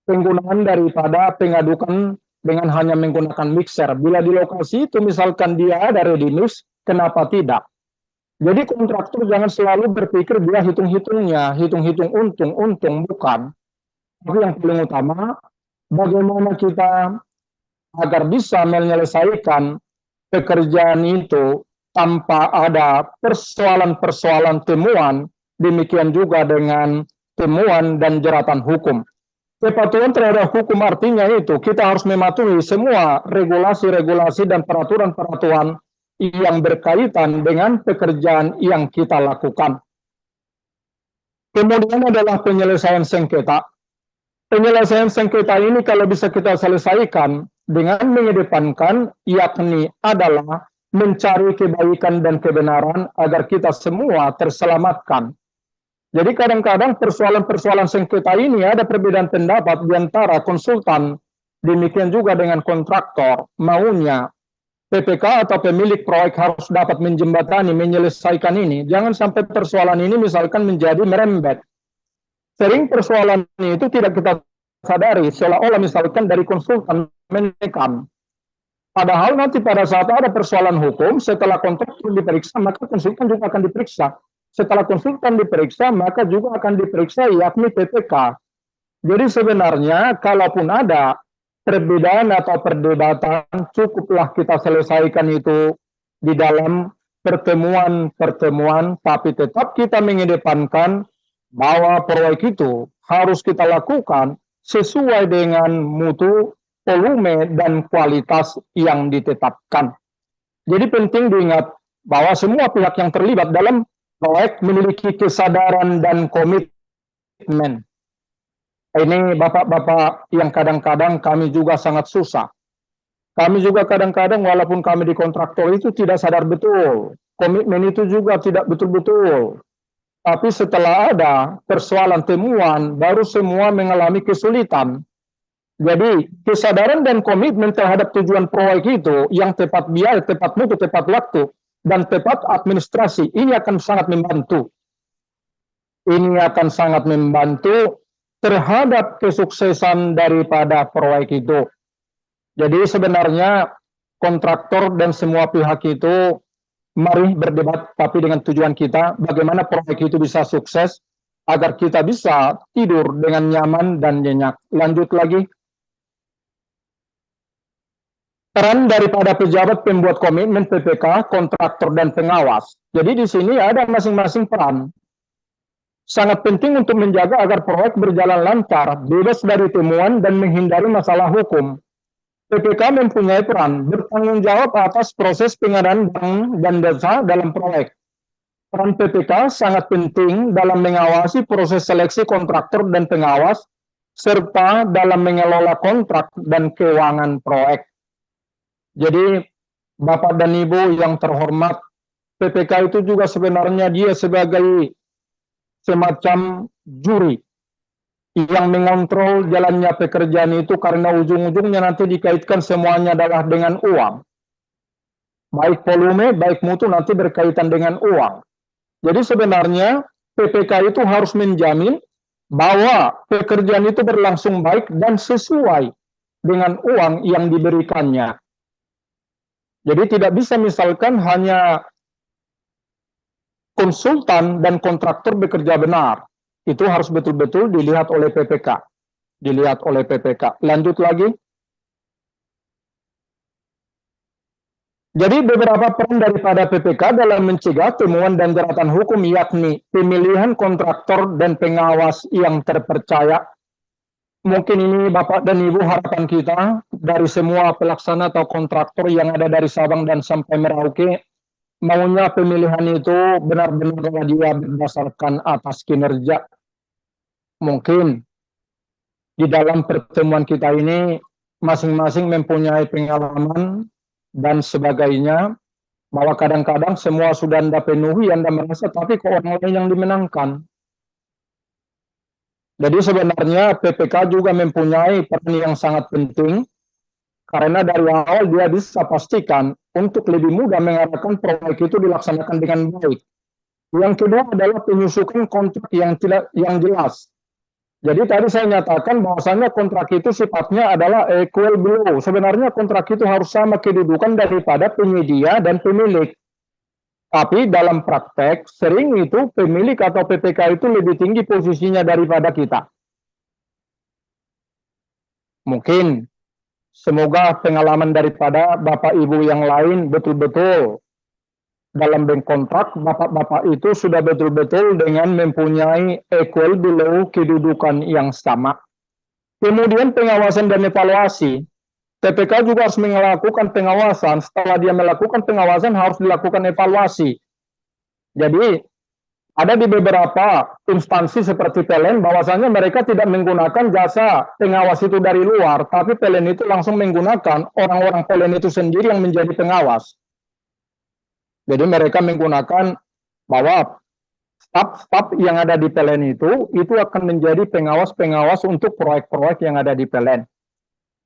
penggunaan daripada pengadukan dengan hanya menggunakan mixer. Bila di lokasi itu misalkan dia ada ready mix, kenapa tidak? Jadi kontraktor jangan selalu berpikir dia hitung-hitungnya, hitung-hitung untung, bukan. Tapi yang paling utama, bagaimana kita agar bisa menyelesaikan pekerjaan itu tanpa ada persoalan-persoalan temuan, demikian juga dengan temuan dan jeratan hukum. Kepatuhan terhadap hukum artinya itu kita harus mematuhi semua regulasi-regulasi dan peraturan-peraturan yang berkaitan dengan pekerjaan yang kita lakukan. Kemudian adalah penyelesaian sengketa. Penyelesaian sengketa ini kalau bisa kita selesaikan dengan mengedepankan yakni adalah mencari kebaikan dan kebenaran agar kita semua terselamatkan. Jadi kadang-kadang persoalan-persoalan sengketa ini ada perbedaan pendapat di antara konsultan, demikian juga dengan kontraktor, maunya PPK atau pemilik proyek harus dapat menjembatani, menyelesaikan ini. Jangan sampai persoalan ini misalkan menjadi merembet. Sering persoalan itu tidak kita sadari, seolah-olah misalkan dari konsultan menekan. Padahal nanti pada saat ada persoalan hukum, setelah kontraktor diperiksa, maka konsultan juga akan diperiksa. Setelah konsultan diperiksa, maka juga akan diperiksa yakni PPK. Jadi sebenarnya, kalaupun ada perbedaan atau perdebatan, cukuplah kita selesaikan itu di dalam pertemuan-pertemuan, tapi tetap kita mengedepankan bahwa proyek itu harus kita lakukan sesuai dengan mutu, volume, dan kualitas yang ditetapkan. Jadi penting diingat bahwa semua pihak yang terlibat dalam proyek memiliki kesadaran dan komitmen. Ini bapak-bapak yang kadang-kadang kami juga sangat susah. Kami juga kadang-kadang walaupun kami di kontraktor itu tidak sadar betul. Komitmen itu juga tidak betul-betul. Tapi setelah ada persoalan temuan, baru semua mengalami kesulitan. Jadi kesadaran dan komitmen terhadap tujuan proyek itu yang tepat biaya, tepat mutu, tepat waktu, dan tepat administrasi, ini akan sangat membantu. Ini akan sangat membantu terhadap kesuksesan daripada proyek itu. Jadi sebenarnya kontraktor dan semua pihak itu mari berdebat, tapi dengan tujuan kita bagaimana proyek itu bisa sukses agar kita bisa tidur dengan nyaman dan nyenyak. Lanjut lagi. Peran daripada pejabat pembuat komitmen PPK, kontraktor dan pengawas. Jadi di sini ada masing-masing peran. Sangat penting untuk menjaga agar proyek berjalan lancar, bebas dari temuan dan menghindari masalah hukum. PPK mempunyai peran bertanggung jawab atas proses pengadaan barang dan jasa dalam proyek. Peran PPK sangat penting dalam mengawasi proses seleksi kontraktor dan pengawas, serta dalam mengelola kontrak dan keuangan proyek. Jadi Bapak dan Ibu yang terhormat, PPK itu juga sebenarnya dia sebagai semacam juri yang mengontrol jalannya pekerjaan itu, karena ujung-ujungnya nanti dikaitkan semuanya adalah dengan uang. Baik volume, baik mutu nanti berkaitan dengan uang. Jadi sebenarnya PPK itu harus menjamin bahwa pekerjaan itu berlangsung baik dan sesuai dengan uang yang diberikannya. Jadi tidak bisa misalkan hanya konsultan dan kontraktor bekerja benar. Itu harus betul-betul dilihat oleh PPK. Dilihat oleh PPK. Lanjut lagi. Jadi beberapa peran daripada PPK dalam mencegah temuan dan jeratan hukum, yakni pemilihan kontraktor dan pengawas yang terpercaya. Mungkin ini Bapak dan Ibu harapan kita dari semua pelaksana atau kontraktor yang ada dari Sabang dan sampai Merauke, maunya pemilihan itu benar-benar dia berdasarkan atas kinerja. Mungkin di dalam pertemuan kita ini masing-masing mempunyai pengalaman dan sebagainya, bahwa kadang-kadang semua sudah Anda penuhi, Anda merasa, tapi kok orang lain yang dimenangkan. Jadi sebenarnya PPK juga mempunyai peran yang sangat penting, karena dari awal dia bisa pastikan untuk lebih mudah mengarahkan proyek itu dilaksanakan dengan baik. Yang kedua adalah penyusunan kontrak yang jelas. Jadi tadi saya nyatakan bahwasannya kontrak itu sifatnya adalah equal below. Sebenarnya kontrak itu harus sama kedudukan daripada penyedia dan pemilik. Tapi dalam praktek, sering itu pemilik atau PPK itu lebih tinggi posisinya daripada kita. Mungkin, semoga pengalaman daripada Bapak Ibu yang lain betul-betul dalam kontrak, Bapak-Bapak itu sudah betul-betul dengan mempunyai equal below kedudukan yang sama. Kemudian pengawasan dan evaluasi. PPK juga harus melakukan pengawasan. Setelah dia melakukan pengawasan, harus dilakukan evaluasi. Jadi, ada di beberapa instansi seperti PLN, bahwasanya mereka tidak menggunakan jasa pengawas itu dari luar, tapi PLN itu langsung menggunakan orang-orang PLN itu sendiri yang menjadi pengawas. Jadi mereka menggunakan bahwa staf-staf yang ada di PLN itu akan menjadi pengawas-pengawas untuk proyek-proyek yang ada di PLN.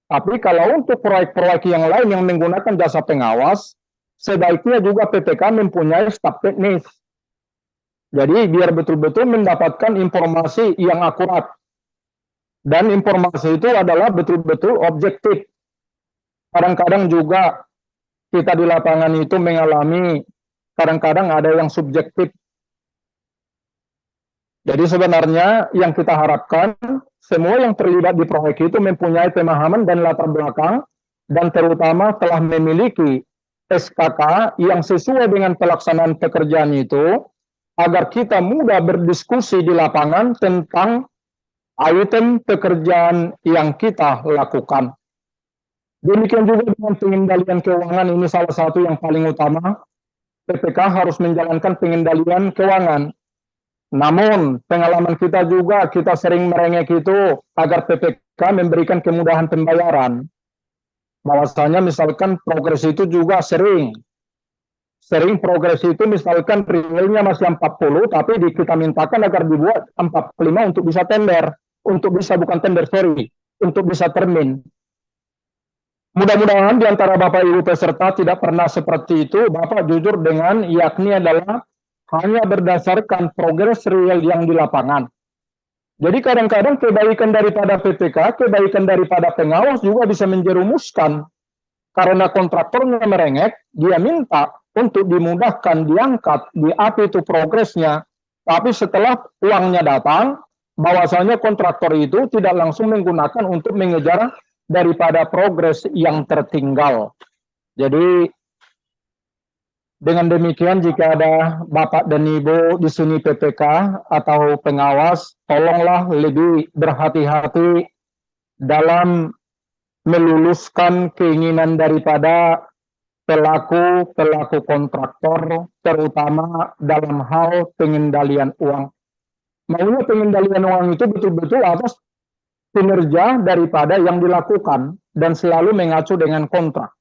Tapi kalau untuk proyek-proyek yang lain yang menggunakan jasa pengawas, sebaiknya juga PPK mempunyai staf teknis. Jadi biar betul-betul mendapatkan informasi yang akurat. Dan informasi itu adalah betul-betul objektif. Kadang-kadang juga kita di lapangan itu mengalami, kadang-kadang ada yang subjektif. Jadi sebenarnya yang kita harapkan, semua yang terlibat di proyek itu mempunyai pemahaman dan latar belakang, dan terutama telah memiliki SKK yang sesuai dengan pelaksanaan pekerjaan itu, agar kita mudah berdiskusi di lapangan tentang item pekerjaan yang kita lakukan. Demikian juga dengan pengendalian keuangan, ini salah satu yang paling utama. PPK harus menjalankan pengendalian keuangan. Namun, pengalaman kita juga, kita sering merengek itu agar PPK memberikan kemudahan pembayaran. Bahwasanya misalkan progres itu juga sering progres itu misalkan realnya masih 40, tapi kita mintakan agar dibuat 45 untuk bisa tender, untuk bisa termin. Mudah-mudahan di antara Bapak Ibu peserta tidak pernah seperti itu. Bapak jujur dengan yakni adalah hanya berdasarkan progres real yang di lapangan. Jadi kadang-kadang kebaikan daripada PPK, kebaikan daripada pengawas juga bisa menjerumuskan. Karena kontraktornya merengek, dia minta untuk dimudahkan, diangkat, di-up itu progresnya. Tapi setelah uangnya datang, bahwasanya kontraktor itu tidak langsung menggunakan untuk mengejar daripada progres yang tertinggal. Jadi dengan demikian, jika ada Bapak dan Ibu di sini PPK atau pengawas, tolonglah lebih berhati-hati dalam meluluskan keinginan daripada pelaku kontraktor, terutama dalam hal pengendalian uang. Maunya pengendalian uang itu betul-betul atas kinerja daripada yang dilakukan dan selalu mengacu dengan kontrak.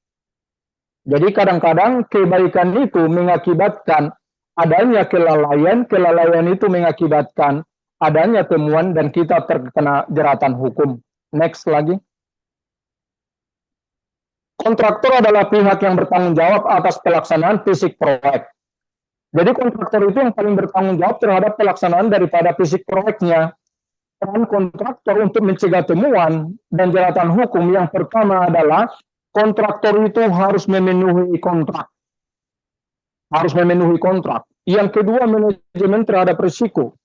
Jadi kadang-kadang kebaikan itu mengakibatkan adanya kelalaian, kelalaian itu mengakibatkan adanya temuan dan kita terkena jeratan hukum. Next lagi. Kontraktor adalah pihak yang bertanggung jawab atas pelaksanaan fisik proyek. Jadi kontraktor itu yang paling bertanggung jawab terhadap pelaksanaan daripada fisik proyeknya. Peran kontraktor untuk mencegah temuan dan jeratan hukum yang pertama adalah kontraktor itu harus memenuhi kontrak. Harus memenuhi kontrak. Yang kedua, manajemen terhadap risiko.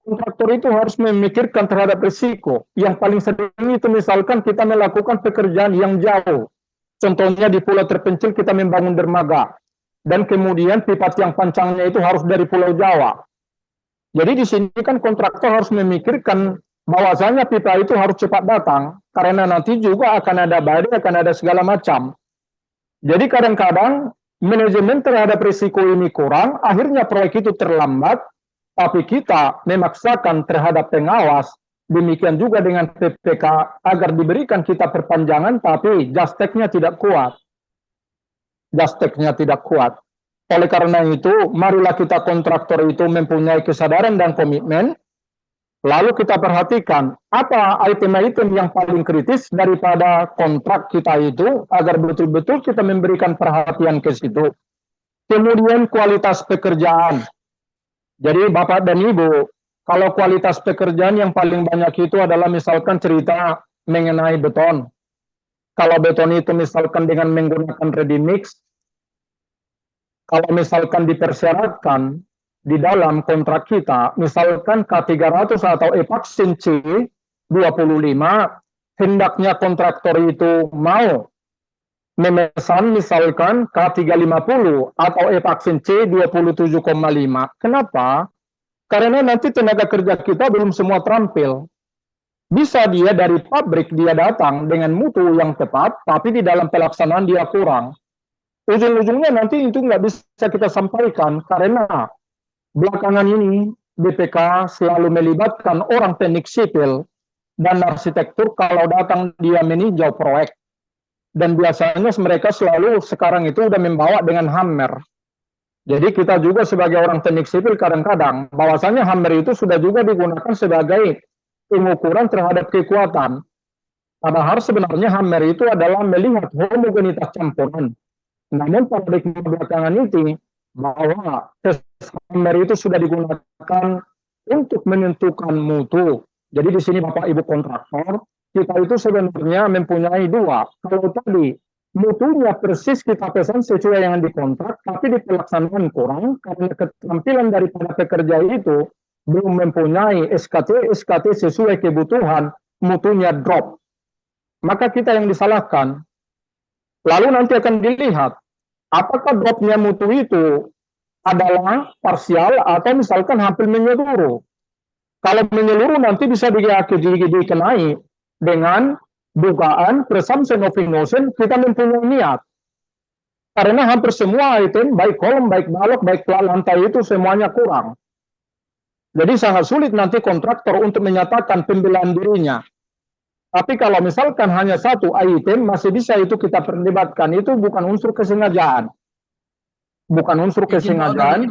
Kontraktor itu harus memikirkan terhadap risiko. Yang paling sering itu misalkan kita melakukan pekerjaan yang jauh. Contohnya di pulau terpencil kita membangun dermaga. Dan kemudian pipa tiang pancangnya itu harus dari Pulau Jawa. Jadi di sini kan kontraktor harus memikirkan bahwasanya pipa itu harus cepat datang. Karena nanti juga akan ada badai, akan ada segala macam. Jadi kadang-kadang manajemen terhadap risiko ini kurang, akhirnya proyek itu terlambat, tapi kita memaksakan terhadap pengawas. Demikian juga dengan PPK agar diberikan kita perpanjangan, tapi justeknya tidak kuat. Justeknya tidak kuat. Oleh karena itu, marilah kita kontraktor itu mempunyai kesadaran dan komitmen, lalu kita perhatikan apa item-item yang paling kritis daripada kontrak kita itu, agar betul-betul kita memberikan perhatian ke situ. Kemudian kualitas pekerjaan. Jadi Bapak dan Ibu, kalau kualitas pekerjaan yang paling banyak itu adalah misalkan cerita mengenai beton. Kalau beton itu misalkan dengan menggunakan ready mix, kalau misalkan dipersyaratkan di dalam kontrak kita, misalkan K300 atau Epaksin C 25, hendaknya kontraktor itu mau memesan misalkan K350 atau Epaksin C 27,5. Kenapa? Karena nanti tenaga kerja kita belum semua terampil. Bisa dia dari pabrik dia datang dengan mutu yang tepat, tapi di dalam pelaksanaan dia kurang. Ujung-ujungnya nanti itu nggak bisa kita sampaikan, karena belakangan ini BPK selalu melibatkan orang teknik sipil dan arsitektur kalau datang dia meninjau proyek. Dan biasanya mereka selalu sekarang itu udah membawa dengan hammer. Jadi kita juga sebagai orang teknik sipil kadang-kadang bahwasanya hammer itu sudah juga digunakan sebagai pengukuran terhadap kekuatan. Padahal sebenarnya hammer itu adalah melihat homogenitas campuran. Namun paradigma belakangan ini bahwa tes hammer itu sudah digunakan untuk menentukan mutu. Jadi di sini Bapak Ibu kontraktor, kita itu sebenarnya mempunyai dua. Kalau tadi mutunya persis kita pesan sesuai yang dikontrak, tapi di pelaksanaan kurang karena keterampilan daripada pekerja itu belum mempunyai SKT sesuai kebutuhan, mutunya drop. Maka kita yang disalahkan. Lalu nanti akan dilihat apakah dropnya mutu itu adalah parsial atau misalkan hampir menyeluruh. Kalau menyeluruh nanti bisa dikenai dengan dugaan presumption of innocence, kita mempunyai niat. Karena hampir semua item, baik kolom, baik balok, baik lantai itu semuanya kurang. Jadi sangat sulit nanti kontraktor untuk menyatakan pembelaan dirinya. Tapi kalau misalkan hanya satu item, masih bisa itu kita perdebatkan. Itu bukan unsur kesengajaan. Bukan unsur kesengajaan.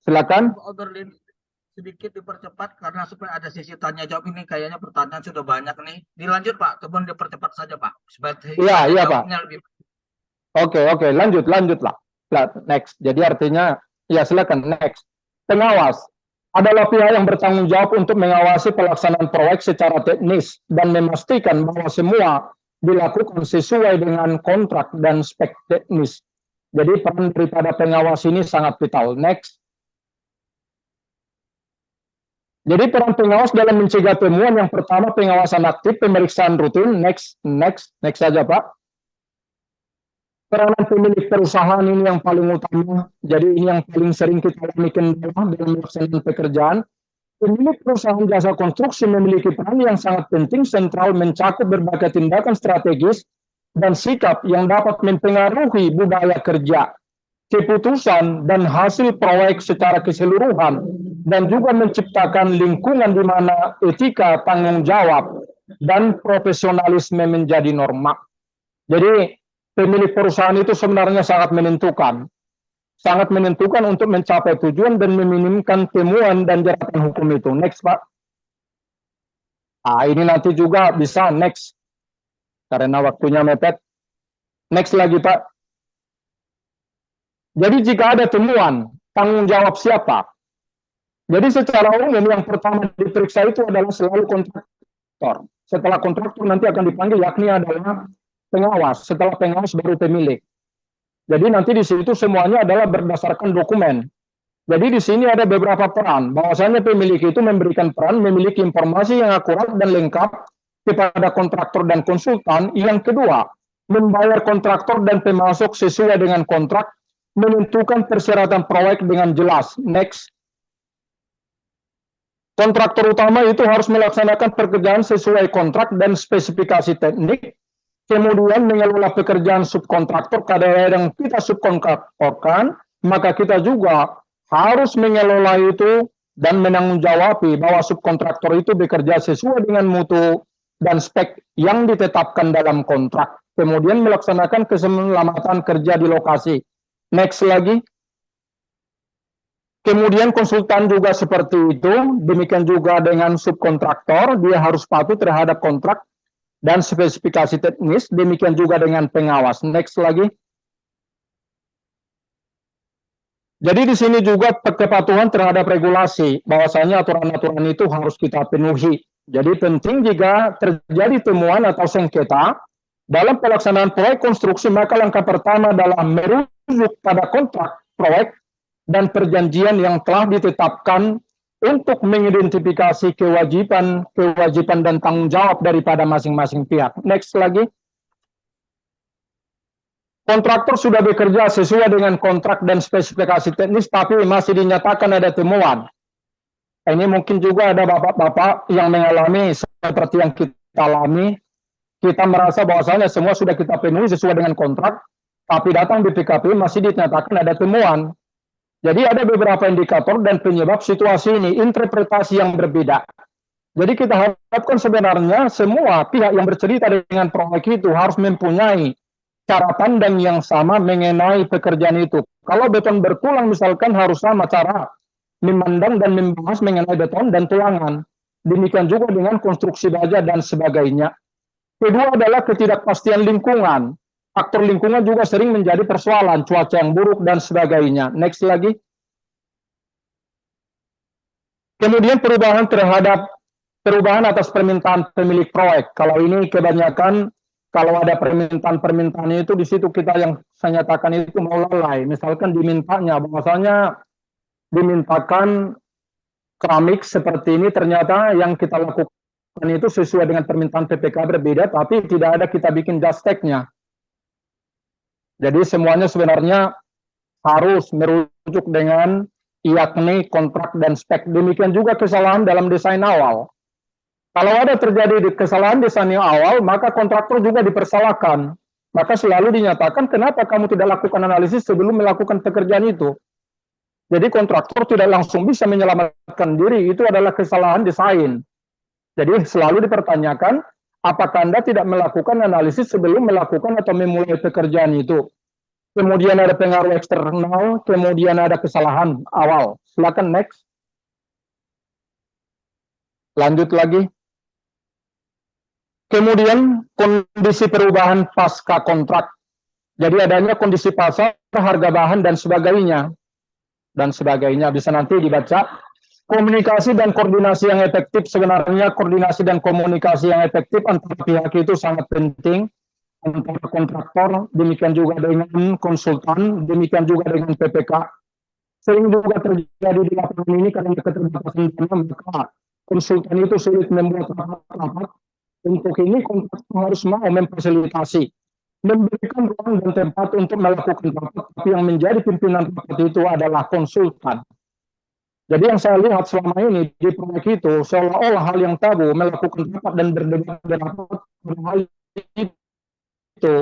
Silakan. Sedikit dipercepat karena supaya ada sesi tanya jawab ini kayaknya pertanyaan sudah banyak nih. Dilanjut Pak, kemudian dipercepat saja Pak. Iya Pak. Lebih... Oke, lanjutlah. Next. Jadi artinya, ya silakan next. Pengawas adalah pihak yang bertanggung jawab untuk mengawasi pelaksanaan proyek secara teknis dan memastikan bahwa semua dilakukan sesuai dengan kontrak dan spek teknis. Jadi peran daripada pengawas ini sangat vital. Next. Jadi peran pengawas dalam mencegah temuan yang pertama pengawasan aktif, pemeriksaan rutin. Next saja Pak. Peranan pemilik perusahaan ini yang paling utama. Jadi ini yang paling sering kita alami kendala dalam melaksanakan pekerjaan. Pemilik perusahaan jasa konstruksi memiliki peran yang sangat penting sentral mencakup berbagai tindakan strategis dan sikap yang dapat mempengaruhi budaya kerja, keputusan dan hasil proyek secara keseluruhan, dan juga menciptakan lingkungan di mana etika, tanggung jawab, dan profesionalisme menjadi norma. Jadi pemilik perusahaan itu sebenarnya sangat menentukan untuk mencapai tujuan dan meminimumkan temuan dan jeratan hukum itu. Next, Pak. Ini nanti juga bisa next, karena waktunya mepet. Next lagi, Pak. Jadi jika ada temuan, tanggung jawab siapa? Jadi secara umum yang pertama diperiksa itu adalah selalu kontraktor. Setelah kontraktor nanti akan dipanggil, yakni adalah pengawas. Setelah pengawas baru pemilik. Jadi nanti di situ semuanya adalah berdasarkan dokumen. Jadi di sini ada beberapa peran. Bahwasanya pemilik itu memberikan peran, memiliki informasi yang akurat dan lengkap kepada kontraktor dan konsultan. Yang kedua, membayar kontraktor dan pemasok sesuai dengan kontrak, menentukan persyaratan proyek dengan jelas. Next. Kontraktor utama itu harus melaksanakan pekerjaan sesuai kontrak dan spesifikasi teknik, kemudian mengelola pekerjaan subkontraktor kadang yang kita subkontraktorkan, maka kita juga harus mengelola itu dan menanggung-jawabi bahwa subkontraktor itu bekerja sesuai dengan mutu dan spek yang ditetapkan dalam kontrak, kemudian melaksanakan keselamatan kerja di lokasi. Next lagi. Kemudian konsultan juga seperti itu, demikian juga dengan subkontraktor, dia harus patuh terhadap kontrak dan spesifikasi teknis, demikian juga dengan pengawas. Next lagi. Jadi di sini juga kepatuhan terhadap regulasi, bahwasanya aturan-aturan itu harus kita penuhi. Jadi penting jika terjadi temuan atau sengketa dalam pelaksanaan proyek konstruksi, maka langkah pertama adalah merujuk pada kontrak proyek dan perjanjian yang telah ditetapkan untuk mengidentifikasi kewajiban dan tanggung jawab daripada masing-masing pihak. Next lagi. Kontraktor sudah bekerja sesuai dengan kontrak dan spesifikasi teknis, tapi masih dinyatakan ada temuan. Ini mungkin juga ada bapak-bapak yang mengalami seperti yang kita alami. Kita merasa bahwasanya semua sudah kita penuhi sesuai dengan kontrak, tapi datang di PKP masih dinyatakan ada temuan. Jadi ada beberapa indikator dan penyebab situasi ini, interpretasi yang berbeda. Jadi kita harapkan sebenarnya semua pihak yang bercerita dengan proyek itu harus mempunyai cara pandang yang sama mengenai pekerjaan itu. Kalau beton bertulang misalkan harus sama cara memandang dan membahas mengenai beton dan tulangan. Demikian juga dengan konstruksi baja dan sebagainya. Kedua adalah ketidakpastian lingkungan. Faktor lingkungan juga sering menjadi persoalan, cuaca yang buruk dan sebagainya. Next lagi. Kemudian perubahan atas permintaan pemilik proyek. Kalau ini kebanyakan, kalau ada permintaan itu di situ kita yang saya nyatakan itu mau lalai. Misalkan bahwasanya dimintakan keramik seperti ini, ternyata yang kita lakukan itu sesuai dengan permintaan PPK berbeda, tapi tidak ada kita bikin just-tag-nya. Jadi semuanya sebenarnya harus merujuk dengan yakni kontrak dan spek. Demikian juga kesalahan dalam desain awal. Kalau ada terjadi kesalahan desain awal, maka kontraktor juga dipersalahkan. Maka selalu dinyatakan kenapa kamu tidak lakukan analisis sebelum melakukan pekerjaan itu. Jadi kontraktor tidak langsung bisa menyelamatkan diri, itu adalah kesalahan desain. Jadi selalu dipertanyakan, apakah Anda tidak melakukan analisis sebelum melakukan atau memulai pekerjaan itu? Kemudian ada pengaruh eksternal, kemudian ada kesalahan awal. Silakan next. Lanjut lagi. Kemudian kondisi perubahan pasca kontrak. Jadi adanya kondisi pasar, harga bahan dan sebagainya. Bisa nanti dibaca. Komunikasi dan koordinasi yang efektif, sebenarnya koordinasi dan komunikasi yang efektif antara pihak itu sangat penting, antara kontraktor, demikian juga dengan konsultan, demikian juga dengan PPK. Sering juga terjadi di lapangan ini karena keterbatasan dana, maka konsultan itu sulit membuat rapat-rapat. Untuk ini kontraktor harus mau memfasilitasi, memberikan ruang dan tempat untuk melakukan rapat, tapi yang menjadi pimpinan rapat itu adalah konsultan. Jadi yang saya lihat selama ini di proyek itu seolah-olah hal yang tabu melakukan rapat dan berdebat hal itu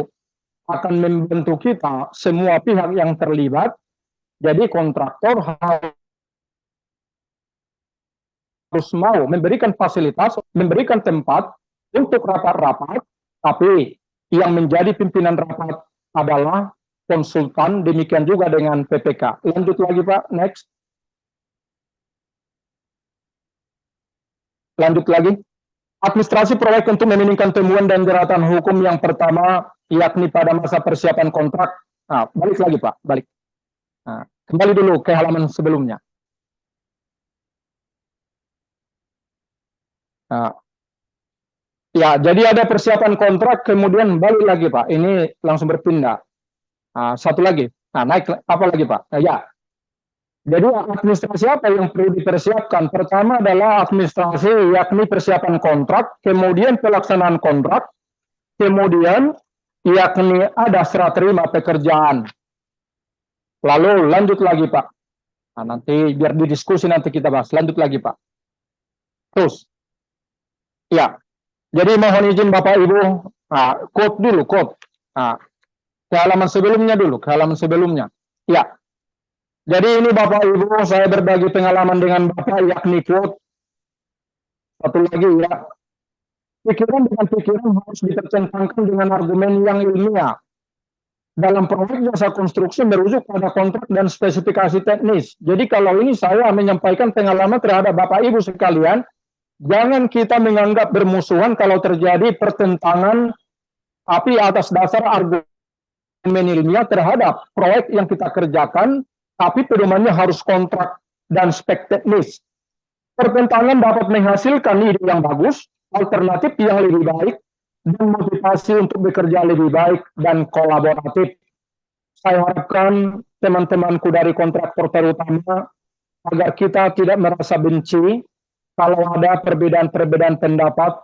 akan membentuk kita semua pihak yang terlibat. Jadi kontraktor harus mau memberikan fasilitas, memberikan tempat untuk rapat-rapat, tapi yang menjadi pimpinan rapat adalah konsultan, demikian juga dengan PPK. Lanjut lagi Pak, next. Lanjut lagi. Administrasi proyek untuk meminimkan temuan dan jeratan hukum yang pertama, yakni pada masa persiapan kontrak. Nah, balik lagi Pak, balik. Nah, kembali dulu ke halaman sebelumnya. Nah, ya, jadi ada persiapan kontrak, kemudian balik lagi Pak. Ini langsung berpindah. Nah, satu lagi. Nah, naik apa lagi Pak? Nah, ya. Jadi administrasi apa yang perlu dipersiapkan? Pertama adalah administrasi, yakni persiapan kontrak, kemudian pelaksanaan kontrak, kemudian yakni ada serah terima pekerjaan. Lalu lanjut lagi Pak. Nah, nanti biar didiskusi nanti kita bahas. Lanjut lagi Pak. Terus. Ya. Jadi mohon izin Bapak Ibu. Nah, quote dulu, quote. Nah, ke halaman sebelumnya dulu, ke halaman sebelumnya. Ya. Jadi ini Bapak Ibu, saya berbagi pengalaman dengan Bapak, yakni quote. Satu lagi ya. Pikiran dengan pikiran harus ditercentangkan dengan argumen yang ilmiah. Dalam proyek jasa konstruksi merujuk pada kontrak dan spesifikasi teknis. Jadi kalau ini saya menyampaikan pengalaman terhadap Bapak Ibu sekalian, jangan kita menganggap bermusuhan kalau terjadi pertentangan tapi atas dasar argumen ilmiah terhadap proyek yang kita kerjakan, tapi pedomannya harus kontrak dan spek teknis. Pertentangan dapat menghasilkan ide yang bagus, alternatif yang lebih baik, dan motivasi untuk bekerja lebih baik dan kolaboratif. Saya harapkan teman-temanku dari kontraktor terutama agar kita tidak merasa benci kalau ada perbedaan-perbedaan pendapat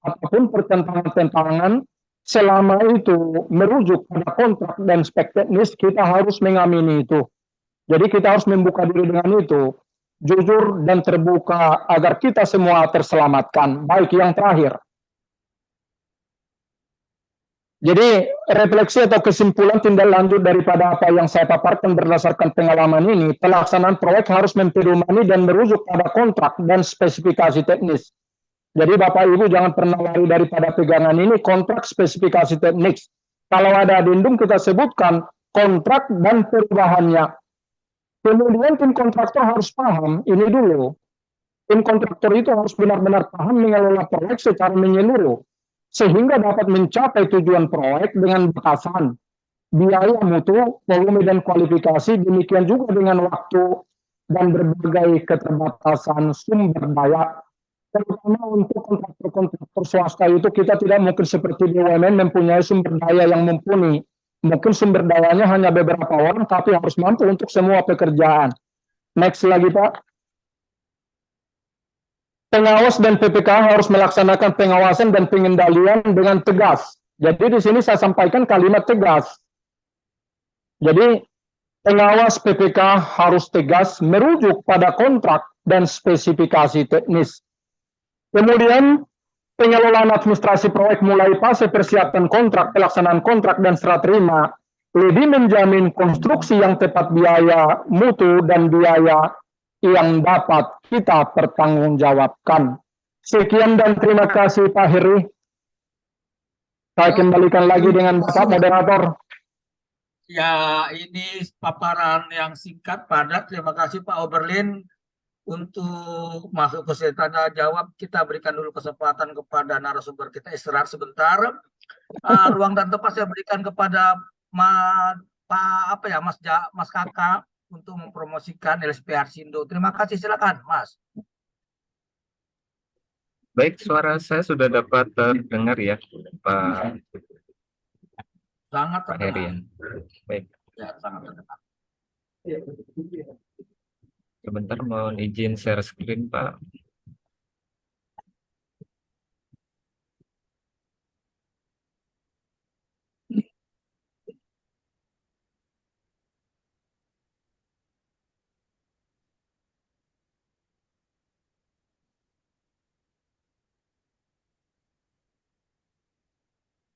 ataupun pertentangan-pertentangan, selama itu merujuk pada kontrak dan spek teknis, kita harus mengamini itu. Jadi kita harus membuka diri dengan itu, jujur dan terbuka agar kita semua terselamatkan. Baik, yang terakhir. Jadi refleksi atau kesimpulan tindak lanjut daripada apa yang saya paparkan berdasarkan pengalaman ini, pelaksanaan proyek harus mempedomani dan merujuk pada kontrak dan spesifikasi teknis. Jadi Bapak Ibu jangan pernah lari daripada pegangan ini, kontrak spesifikasi teknis. Kalau ada adendum kita sebutkan kontrak dan perubahannya. Kemudian tim kontraktor harus paham, ini dulu. Tim kontraktor itu harus benar-benar paham mengelola proyek secara menyeluruh, sehingga dapat mencapai tujuan proyek dengan batasan biaya, mutu, volume, dan kualifikasi, demikian juga dengan waktu dan berbagai keterbatasan sumber daya. Terutama untuk kontraktor-kontraktor swasta itu kita tidak mungkin seperti BUMN mempunyai sumber daya yang mumpuni. Mungkin sumber dayanya hanya beberapa orang, tapi harus mampu untuk semua pekerjaan. Next lagi Pak. Pengawas dan PPK harus melaksanakan pengawasan dan pengendalian dengan tegas. Jadi di sini saya sampaikan kalimat tegas. Jadi pengawas PPK harus tegas merujuk pada kontrak dan spesifikasi teknis. Kemudian pengelolaan administrasi proyek mulai fase persiapan kontrak, pelaksanaan kontrak, dan serah terima lebih menjamin konstruksi yang tepat biaya, mutu, dan biaya yang dapat kita pertanggungjawabkan. Sekian dan terima kasih Pak Heri. Saya kembalikan lagi dengan Bapak Moderator. Ya, ini paparan yang singkat, padat. Terima kasih Pak Oberlin. Untuk masuk ke sesi tanya jawab, kita berikan dulu kesempatan kepada narasumber kita istirahat sebentar. Ruang dan tempat saya berikan kepada Mas Kakak untuk mempromosikan LSP Arsindo. Terima kasih, silakan Mas. Baik, suara saya sudah dapat terdengar ya, Pak. Sangat Pak terdengar. Heri. Baik. Ya, sangat terdengar. Sebentar mohon izin share screen, Pak.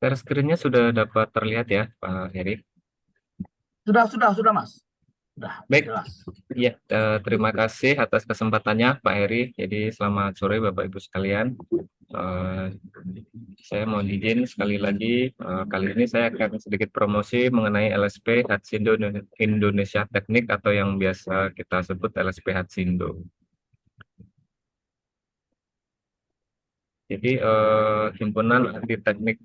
Share screen-nya sudah dapat terlihat ya, Pak Heri? Sudah Mas. Udah Baik. jelas. Iya, terima kasih atas kesempatannya Pak Heri. Jadi selamat sore Bapak Ibu sekalian. Eh, saya mau izin sekali lagi, kali ini saya akan sedikit promosi mengenai LSP Hatsindo Indonesia Teknik atau yang biasa kita sebut LSP Hatsindo. Jadi Himpunan Ahli Teknik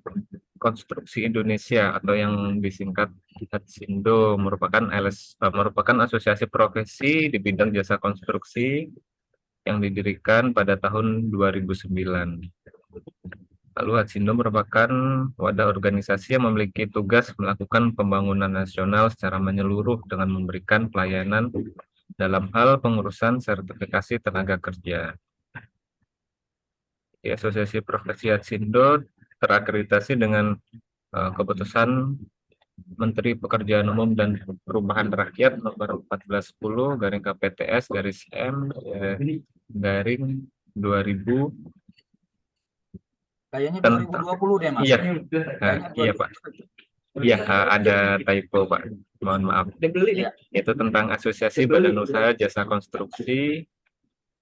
Konstruksi Indonesia atau yang disingkat Hatsindo merupakan asosiasi profesi di bidang jasa konstruksi yang didirikan pada tahun 2009. Lalu Hatsindo merupakan wadah organisasi yang memiliki tugas melakukan pembangunan nasional secara menyeluruh dengan memberikan pelayanan dalam hal pengurusan sertifikasi tenaga kerja. Di Asosiasi Profesi Hatsindo terakreditasi dengan keputusan Menteri Pekerjaan Umum dan Perumahan Rakyat nomor 1410 garing KPTS garis M garing 2000. Kayaknya 2020 deh Mas. Iya, Kayaknya iya Pak. Iya, ada typo Pak. Mohon maaf. Iya. Itu tentang Asosiasi Badan Usaha Jasa Konstruksi,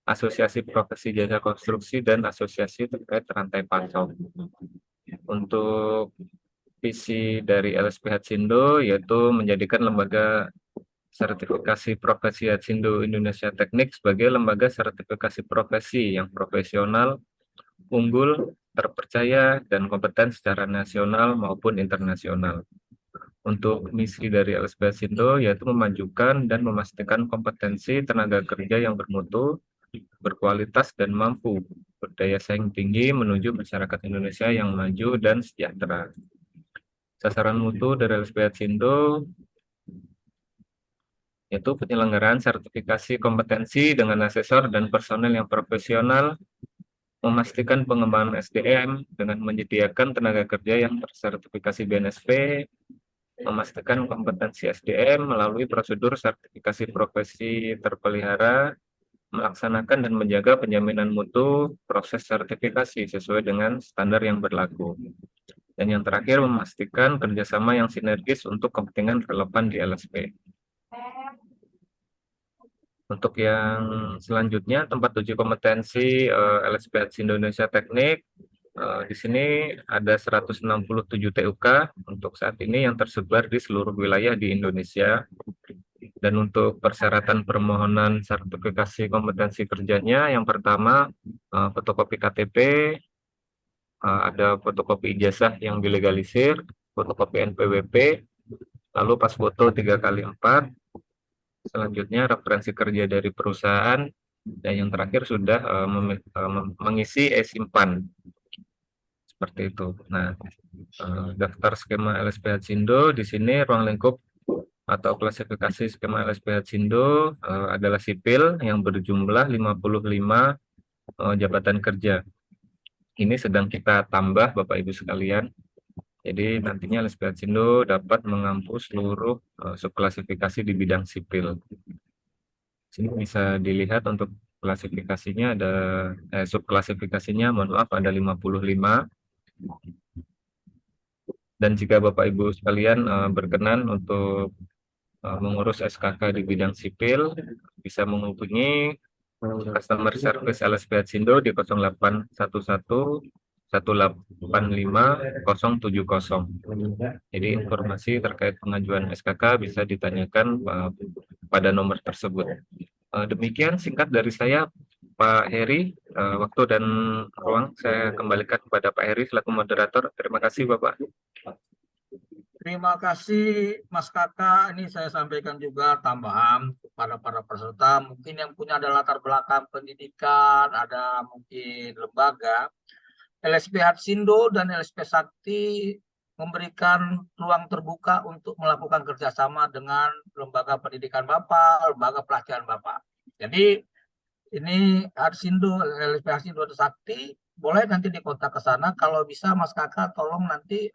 Asosiasi Profesi Jasa Konstruksi, dan Asosiasi terkait rantai pasok. Untuk visi dari LSP Hatsindo yaitu menjadikan lembaga sertifikasi profesi Hatsindo Indonesia Teknik sebagai lembaga sertifikasi profesi yang profesional, unggul, terpercaya, dan kompeten secara nasional maupun internasional. Untuk misi dari LSP Hatsindo yaitu memajukan dan memastikan kompetensi tenaga kerja yang bermutu, berkualitas, dan mampu berdaya saing tinggi menuju masyarakat Indonesia yang maju dan sejahtera. Sasaran mutu dari LSP Hatsindo yaitu penyelenggaraan sertifikasi kompetensi dengan asesor dan personel yang profesional, memastikan pengembangan SDM dengan menyediakan tenaga kerja yang tersertifikasi BNSP, memastikan kompetensi SDM melalui prosedur sertifikasi profesi terpelihara, melaksanakan dan menjaga penjaminan mutu proses sertifikasi sesuai dengan standar yang berlaku. Dan yang terakhir, memastikan kerjasama yang sinergis untuk kepentingan relevan di LSP. Untuk yang selanjutnya, tempat uji kompetensi LSP Hatsindo Indonesia Teknik. Di sini ada 167 TUK untuk saat ini yang tersebar di seluruh wilayah di Indonesia. Dan untuk persyaratan permohonan sertifikasi kompetensi kerjanya, yang pertama fotokopi KTP, ada fotokopi ijazah yang dilegalisir, fotokopi NPWP, lalu pas foto 3x4, selanjutnya referensi kerja dari perusahaan, dan yang terakhir sudah mengisi e-simpan. Seperti itu. Nah, daftar skema LSP Hatsindo di sini ruang lingkup atau klasifikasi skema LSP Hatsindo adalah sipil yang berjumlah 55 jabatan kerja. Ini sedang kita tambah Bapak Ibu sekalian. Jadi nantinya LSP Hatsindo dapat mengampu seluruh subklasifikasi di bidang sipil. Sini bisa dilihat untuk klasifikasinya ada subklasifikasinya, mohon maaf, ada 55. Dan jika Bapak Ibu sekalian berkenan untuk mengurus SKK di bidang sipil, bisa menghubungi customer service LSP Hatsindo di 0811 185 070. Jadi informasi terkait pengajuan SKK bisa ditanyakan pada nomor tersebut. Demikian singkat dari saya, Pak Heri. Waktu dan ruang saya kembalikan kepada Pak Heri selaku moderator. Terima kasih Bapak. Terima kasih Mas Kakak. Ini saya sampaikan juga tambahan kepada para peserta. Mungkin yang punya ada latar belakang pendidikan, ada mungkin lembaga. LSP Hatsindo dan LSP Sakti memberikan ruang terbuka untuk melakukan kerjasama dengan lembaga pendidikan Bapak, lembaga pelatihan Bapak. Jadi ini Hatsindo, LSP Hatsindo dan Sakti, boleh nanti dikontak ke sana. Kalau bisa Mas Kakak tolong nanti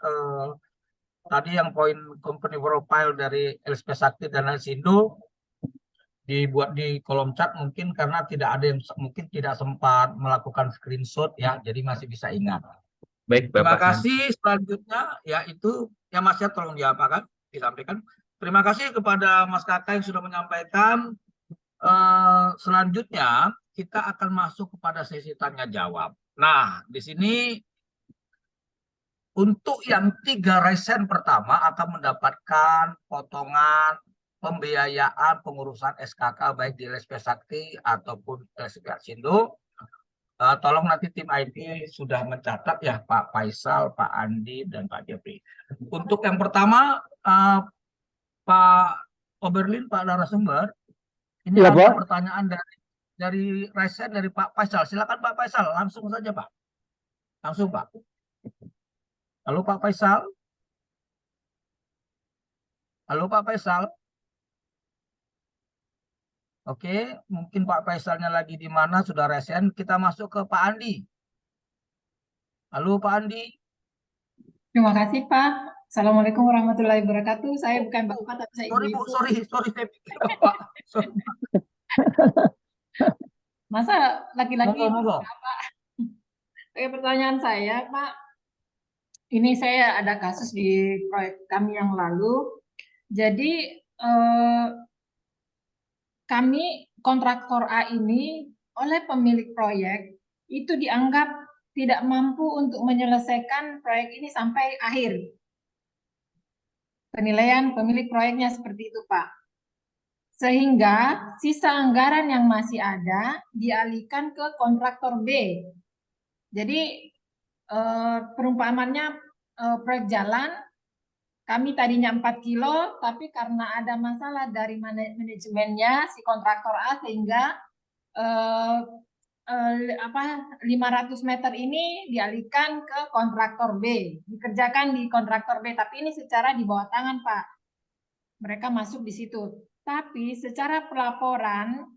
tadi yang poin company profile dari LSP Sakti dan Hatsindo dibuat di kolom chat mungkin karena tidak ada yang mungkin tidak sempat melakukan screenshot ya, jadi masih bisa ingat. Baik, Terima Bapak. kasih. Selanjutnya yaitu ya Mas ya tolong diapakan, disampaikan. Terima kasih kepada Mas Kakak yang sudah menyampaikan. Selanjutnya kita akan masuk kepada sesi tanya jawab. Nah, di sini untuk yang 3 resen pertama akan mendapatkan potongan pembiayaan pengurusan SKK baik di LSP Sakti ataupun LSP Aksindo. Tolong nanti tim IT sudah mencatat ya, Pak Faisal, Pak Andi, dan Pak Jeffrey. Untuk yang pertama, Pak Oberlin, Pak narasumber, ini Iya, ada Pak. pertanyaan dari resen dari Pak Faisal. Silakan Pak Faisal, langsung saja Pak. Langsung Pak. Halo Pak Faisal. Halo Pak Faisal. Oke, mungkin Pak Faisalnya lagi di mana, sudah resen. Kita masuk ke Pak Andi. Halo Pak Andi. Terima kasih Pak. Assalamualaikum warahmatullahi wabarakatuh. Saya bukan Bapak, tapi saya Sorry Bu, ibu-ibu. sorry saya pikir Bapak. Sorry. Masa laki-laki Monggo. Bapak? Oke, pertanyaan saya Pak. Ini saya ada kasus di proyek kami yang lalu. Jadi kami kontraktor A ini oleh pemilik proyek itu dianggap tidak mampu untuk menyelesaikan proyek ini sampai akhir. Penilaian pemilik proyeknya seperti itu, Pak. Sehingga sisa anggaran yang masih ada dialihkan ke kontraktor B. Jadi perumpamannya proyek jalan, kami tadinya 4 kilo, tapi karena ada masalah dari manajemennya si kontraktor A sehingga 500 meter ini dialihkan ke kontraktor B, dikerjakan di kontraktor B, tapi ini secara di bawah tangan Pak. Mereka masuk di situ. Tapi secara pelaporan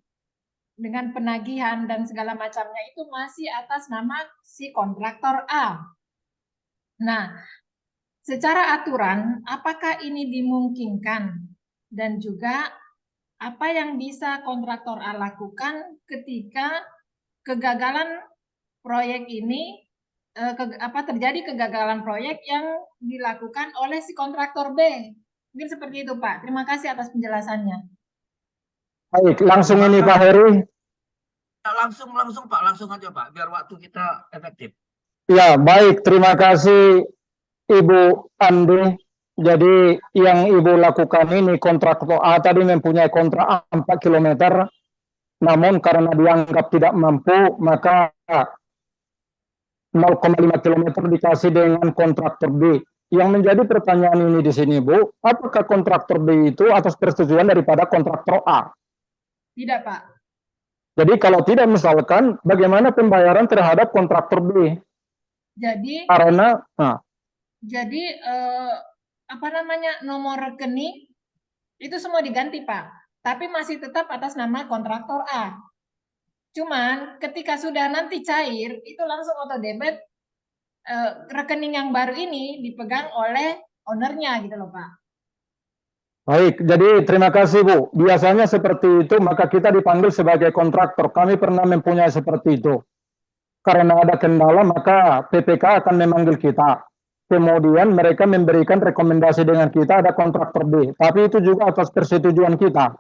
dengan penagihan dan segala macamnya itu masih atas nama si kontraktor A. Nah, secara aturan, apakah ini dimungkinkan? Dan juga apa yang bisa kontraktor A lakukan ketika kegagalan proyek ini, terjadi kegagalan proyek yang dilakukan oleh si kontraktor B? Mungkin seperti itu Pak. Terima kasih atas penjelasannya. Baik, langsung ini Pak Heri. Langsung Pak, langsung aja Pak, biar waktu kita efektif. Ya, baik. Terima kasih Ibu Andi. Jadi yang Ibu lakukan ini kontraktor A tadi mempunyai kontrak 4 km, namun karena dianggap tidak mampu, maka 0,5 km dikasih dengan kontraktor B. Yang menjadi pertanyaan ini di sini, Bu, apakah kontraktor B itu atas persetujuan daripada kontraktor A? Tidak, Pak. Jadi kalau tidak, misalkan bagaimana pembayaran terhadap kontraktor B? Jadi Karena nomor rekening itu semua diganti, Pak. Tapi masih tetap atas nama kontraktor A. Cuman ketika sudah nanti cair, itu langsung auto debit rekening yang baru ini dipegang oleh ownernya gitu loh, Pak. baik, jadi terima kasih Bu. Biasanya seperti itu, maka kita dipanggil sebagai kontraktor. Kami pernah mempunyai seperti itu. Karena ada kendala, maka PPK akan memanggil kita. Kemudian mereka memberikan rekomendasi dengan kita, ada kontraktor B. Tapi itu juga atas persetujuan kita.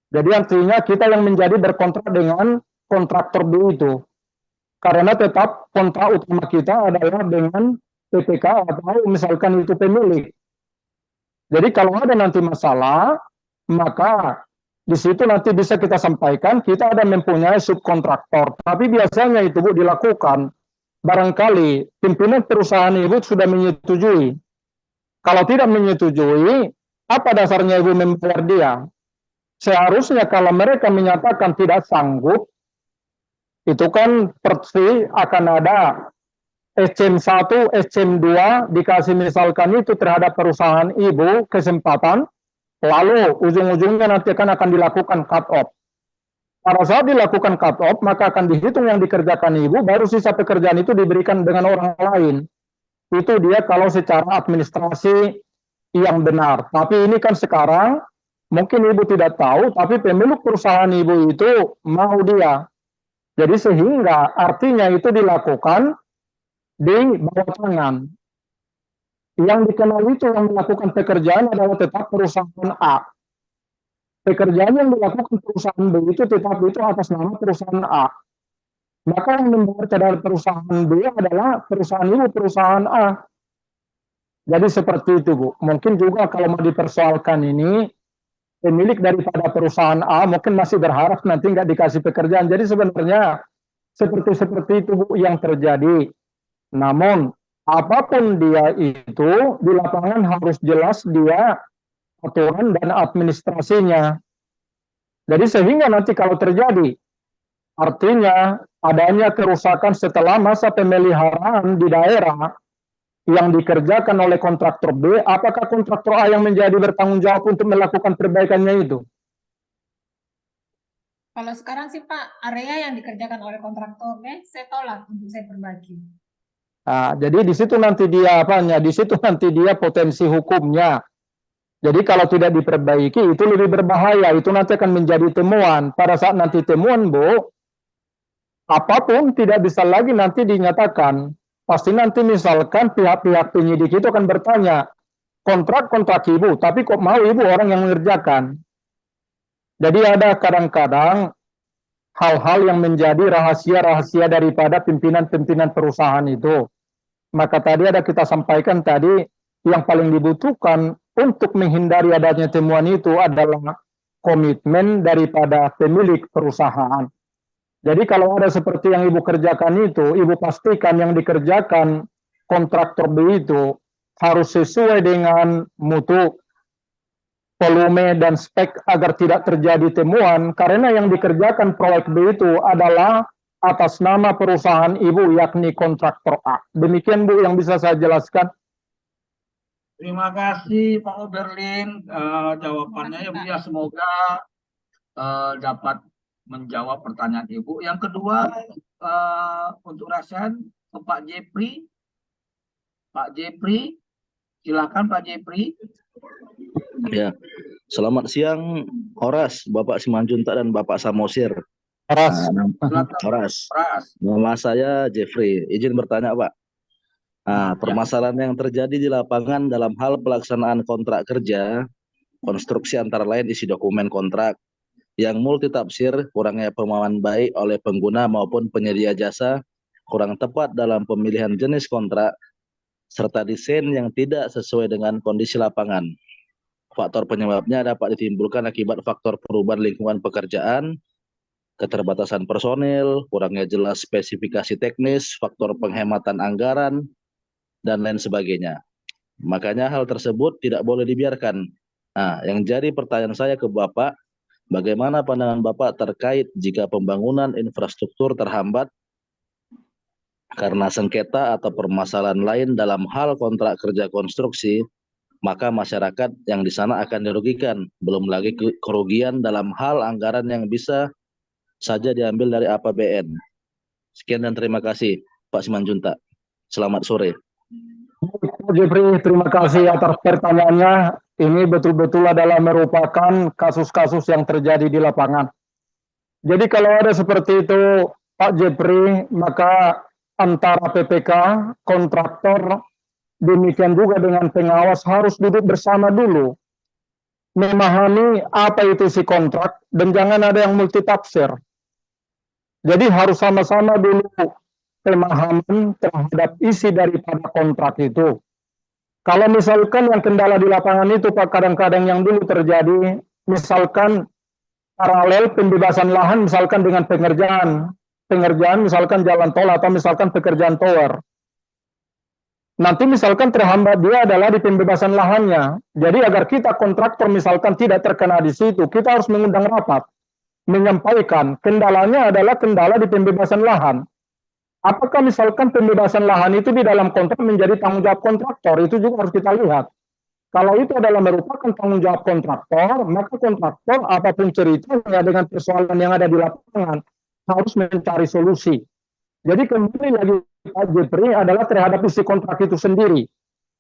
Jadi artinya kita yang menjadi berkontrak dengan kontraktor B itu. Karena tetap kontrak utama kita adalah dengan PPK atau misalkan itu pemilik. Jadi kalau ada nanti masalah, maka di situ nanti bisa kita sampaikan, kita ada mempunyai subkontraktor. Tapi biasanya itu Bu dilakukan, barangkali pimpinan perusahaan Ibu sudah menyetujui. Kalau tidak menyetujui, apa dasarnya Ibu membayar dia? Seharusnya kalau mereka menyatakan tidak sanggup, itu kan pasti akan ada SCM1, SCM2 dikasih misalkan itu terhadap perusahaan Ibu kesempatan, lalu ujung-ujungnya nanti akan dilakukan cut off. Pada saat dilakukan cut off, maka akan dihitung yang dikerjakan Ibu, baru sisa pekerjaan itu diberikan dengan orang lain. Itu dia kalau secara administrasi yang benar. Tapi ini kan sekarang, mungkin Ibu tidak tahu, tapi pemilik perusahaan Ibu itu mau dia. Jadi sehingga artinya itu dilakukan di bawah tangan. yang dikenal itu yang melakukan pekerjaan adalah tetap perusahaan A. Pekerjaan yang dilakukan perusahaan B itu tetap itu atas nama perusahaan A. Maka yang membayar terhadap perusahaan B adalah perusahaan ibu perusahaan A. Jadi seperti itu, Bu. Mungkin juga kalau mau dipersoalkan ini, pemilik daripada perusahaan A mungkin masih berharap nanti nggak dikasih pekerjaan. Jadi sebenarnya seperti itu, Bu, yang terjadi. Namun, apapun dia itu, di lapangan harus jelas dia aturan dan administrasinya. Jadi sehingga nanti kalau terjadi, artinya adanya kerusakan setelah masa pemeliharaan di daerah, yang dikerjakan oleh kontraktor B, apakah kontraktor A yang menjadi bertanggung jawab untuk melakukan perbaikannya itu? Kalau sekarang sih Pak, area yang dikerjakan oleh kontraktor B, saya tolak untuk saya perbaiki. Nah, jadi di situ nanti dia apanya? Di situ nanti dia potensi hukumnya. Jadi kalau tidak diperbaiki itu lebih berbahaya. Itu nanti akan menjadi temuan. Pada saat nanti temuan, Bu, apapun tidak bisa lagi nanti dinyatakan. Pasti nanti misalkan pihak-pihak penyidik itu akan bertanya, kontrak ibu, tapi kok mau ibu orang yang mengerjakan? Jadi ada kadang-kadang hal-hal yang menjadi rahasia-rahasia daripada pimpinan-pimpinan perusahaan itu. Maka tadi ada kita sampaikan tadi, yang paling dibutuhkan untuk menghindari adanya temuan itu adalah komitmen daripada pemilik perusahaan. Jadi kalau ada seperti yang ibu kerjakan itu, ibu pastikan yang dikerjakan kontraktor B itu harus sesuai dengan mutu, volume, dan spek agar tidak terjadi temuan, karena yang dikerjakan proyek B itu adalah atas nama perusahaan ibu, yakni kontraktor A. Demikian, Bu, yang bisa saya jelaskan. Terima kasih Pak Oberlin, jawabannya ya Bu ya, semoga dapat menjawab pertanyaan Ibu. Yang kedua untuk Rasen ke Pak Jepri. Pak Jepri, silakan Pak Jepri. Ya, selamat siang Horas, Bapak Simanjuntak dan Bapak Samosir. Horas. Nama saya Jeffrey. Izin bertanya Pak. Permasalahan yang terjadi di lapangan dalam hal pelaksanaan kontrak kerja, konstruksi antara lain isi dokumen kontrak yang multitafsir, kurangnya pemahaman baik oleh pengguna maupun penyedia jasa, kurang tepat dalam pemilihan jenis kontrak, serta desain yang tidak sesuai dengan kondisi lapangan. Faktor penyebabnya dapat ditimbulkan akibat faktor perubahan lingkungan pekerjaan, keterbatasan personil, kurangnya jelas spesifikasi teknis, faktor penghematan anggaran, dan lain sebagainya. Makanya hal tersebut tidak boleh dibiarkan. Nah, yang jadi pertanyaan saya ke Bapak, bagaimana pandangan Bapak terkait jika pembangunan infrastruktur terhambat karena sengketa atau permasalahan lain dalam hal kontrak kerja konstruksi, maka masyarakat yang di sana akan dirugikan, belum lagi kerugian dalam hal anggaran yang bisa saja diambil dari APBN. Sekian dan terima kasih Pak Simanjuntak. Selamat sore. Pak Jepri, terima kasih atas pertanyaannya. Ini betul-betul adalah merupakan kasus-kasus yang terjadi di lapangan. Jadi kalau ada seperti itu, Pak Jepri, maka antara PPK, kontraktor, demikian juga dengan pengawas harus duduk bersama dulu. Memahami apa itu si kontrak, dan jangan ada yang multitafsir. Jadi harus sama-sama dulu pemahaman terhadap isi daripada kontrak itu. Kalau misalkan yang kendala di lapangan itu Pak, kadang-kadang yang dulu terjadi, misalkan paralel pembebasan lahan misalkan dengan pengerjaan misalkan jalan tol atau misalkan pekerjaan tower. Nanti misalkan terhambat dia adalah di pembebasan lahannya. Jadi agar kita kontraktor misalkan tidak terkena di situ, kita harus mengundang rapat, menyampaikan kendalanya adalah kendala di pembebasan lahan. Apakah misalkan pembebasan lahan itu di dalam kontrak menjadi tanggung jawab kontraktor? Itu juga harus kita lihat. Kalau itu adalah merupakan tanggung jawab kontraktor, maka kontraktor apapun ceritanya dengan persoalan yang ada di lapangan harus mencari solusi. Jadi kembali lagi Pak Jepri adalah terhadap isi kontrak itu sendiri.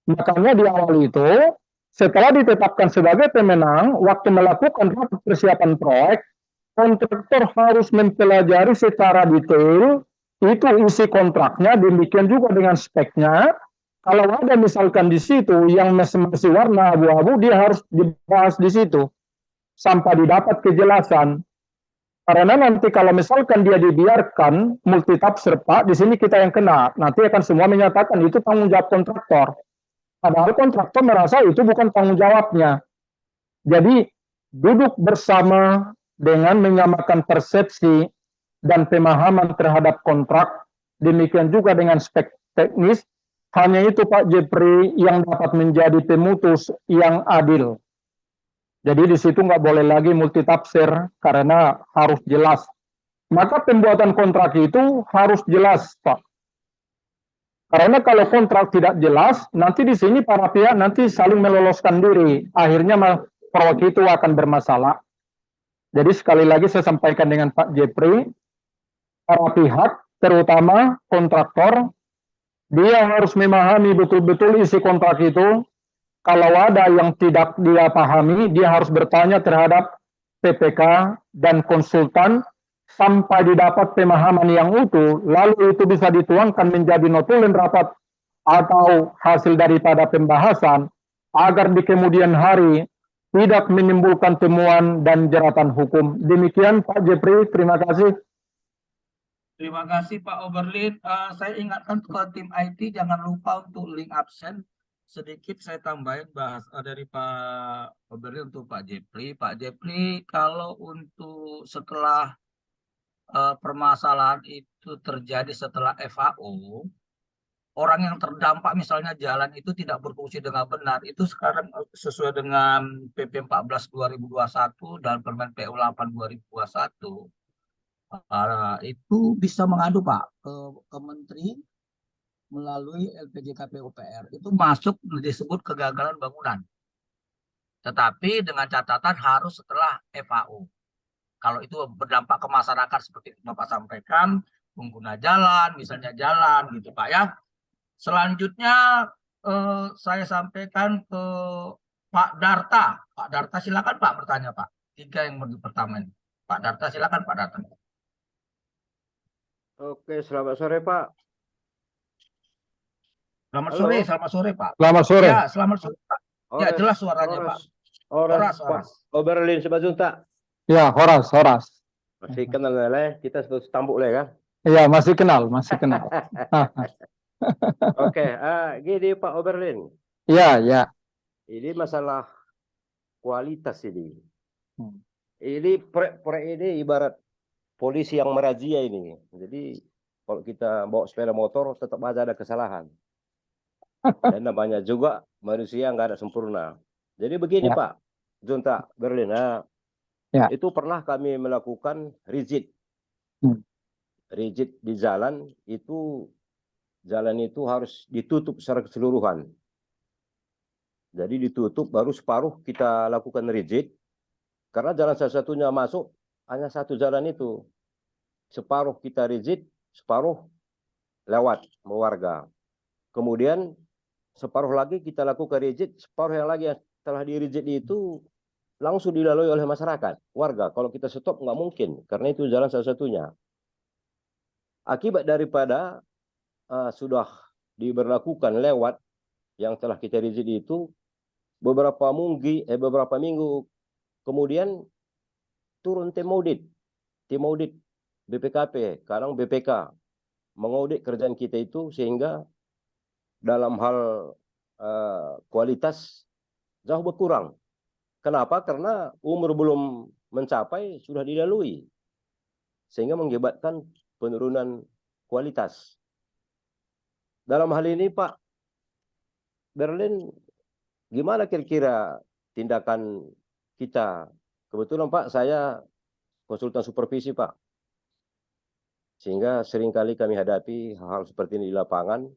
Makanya di awal itu, setelah ditetapkan sebagai pemenang, waktu melakukan rapat persiapan proyek, kontraktor harus mempelajari secara detail itu isi kontraknya, demikian juga dengan speknya, Kalau ada misalkan di situ yang masih warna abu-abu, dia harus dibahas di situ sampai didapat kejelasan. Karena nanti kalau misalkan dia dibiarkan multitafsir, Pak, di sini kita yang kena. Nanti akan semua menyatakan itu tanggung jawab kontraktor. Padahal kontraktor merasa itu bukan tanggung jawabnya. Jadi duduk bersama dengan menyamakan persepsi dan pemahaman terhadap kontrak, demikian juga dengan spek teknis, hanya itu Pak Jeffrey yang dapat menjadi pemutus yang adil. Jadi di situ nggak boleh lagi multitafsir karena harus jelas. Maka pembuatan kontrak itu harus jelas, Pak. Karena kalau kontrak tidak jelas, nanti di sini para pihak nanti saling meloloskan diri. Akhirnya proyek itu akan bermasalah. Jadi sekali lagi saya sampaikan dengan Pak Jeffrey, para pihak, terutama kontraktor, dia harus memahami betul-betul isi kontrak itu. Kalau ada yang tidak dia pahami, dia harus bertanya terhadap PPK dan konsultan sampai didapat pemahaman yang utuh, lalu itu bisa dituangkan menjadi notulen rapat atau hasil daripada pembahasan, agar di kemudian hari tidak menimbulkan temuan dan jeratan hukum. Demikian Pak Jeffrey, terima kasih. Terima kasih Pak Oberlin. Saya ingatkan ke tim IT jangan lupa untuk link absen. Sedikit saya tambahin dari Pak Oberlin untuk Pak Jeffrey. Pak Jeffrey, kalau untuk setelah permasalahan itu terjadi setelah FAO, orang yang terdampak misalnya jalan itu tidak berfungsi dengan benar, itu sekarang sesuai dengan PP 14 2021 dan Permen PU 8 2021, itu bisa mengadu Pak ke Menteri melalui LPJK PUPR. Itu masuk disebut kegagalan bangunan. Tetapi dengan catatan harus setelah FAO. Kalau itu berdampak ke masyarakat seperti Bapak sampaikan, pengguna jalan, misalnya jalan gitu Pak ya. Selanjutnya saya sampaikan ke Pak Darta. Pak Darta silakan Pak bertanya Pak. 3 yang pertama ini. Pak Darta silakan Pak Darta. Oke, selamat sore Pak. Selamat Halo. sore, selamat sore Pak. Selamat sore. Ya, selamat sore Pak. Ya, jelas suaranya Pak. Horas. Horas. Oberlin Sebajunta. Ya, Horas. Masih kenal lah, kita satu tambuk lah kan. Iya, masih kenal. Oke, gini Pak Oberlin. Ya. Ini masalah kualitas ini. Hmm. Ini proyek ini ibarat polisi yang merazia ini. Jadi kalau kita bawa sepeda motor tetap aja ada kesalahan. Dan namanya juga manusia nggak ada sempurna. Jadi begini Ya. Pak Junta Berlin, Ya. itu pernah kami melakukan rigid. Rigid di jalan itu harus ditutup secara keseluruhan. Jadi ditutup baru separuh kita lakukan rigid. Karena jalan satu-satunya masuk hanya satu jalan itu. Separuh kita rigid, separuh lewat warga. Kemudian separuh lagi kita lakukan rigid, separuh yang lagi yang telah di rigid itu langsung dilalui oleh masyarakat, warga. Kalau kita stop nggak mungkin, karena itu jalan satu-satunya. Akibat daripada sudah diberlakukan lewat yang telah kita rigid itu, beberapa minggu kemudian turun tim audit BPKP, kadang BPK mengaudit kerjaan kita itu, sehingga dalam hal kualitas jauh berkurang. Kenapa? Karena umur belum mencapai sudah dilalui, sehingga mengakibatkan penurunan kualitas. Dalam hal ini Pak Berlin, gimana kira-kira tindakan kita? Kebetulan Pak, saya konsultan supervisi Pak, sehingga seringkali kami hadapi hal-hal seperti ini di lapangan.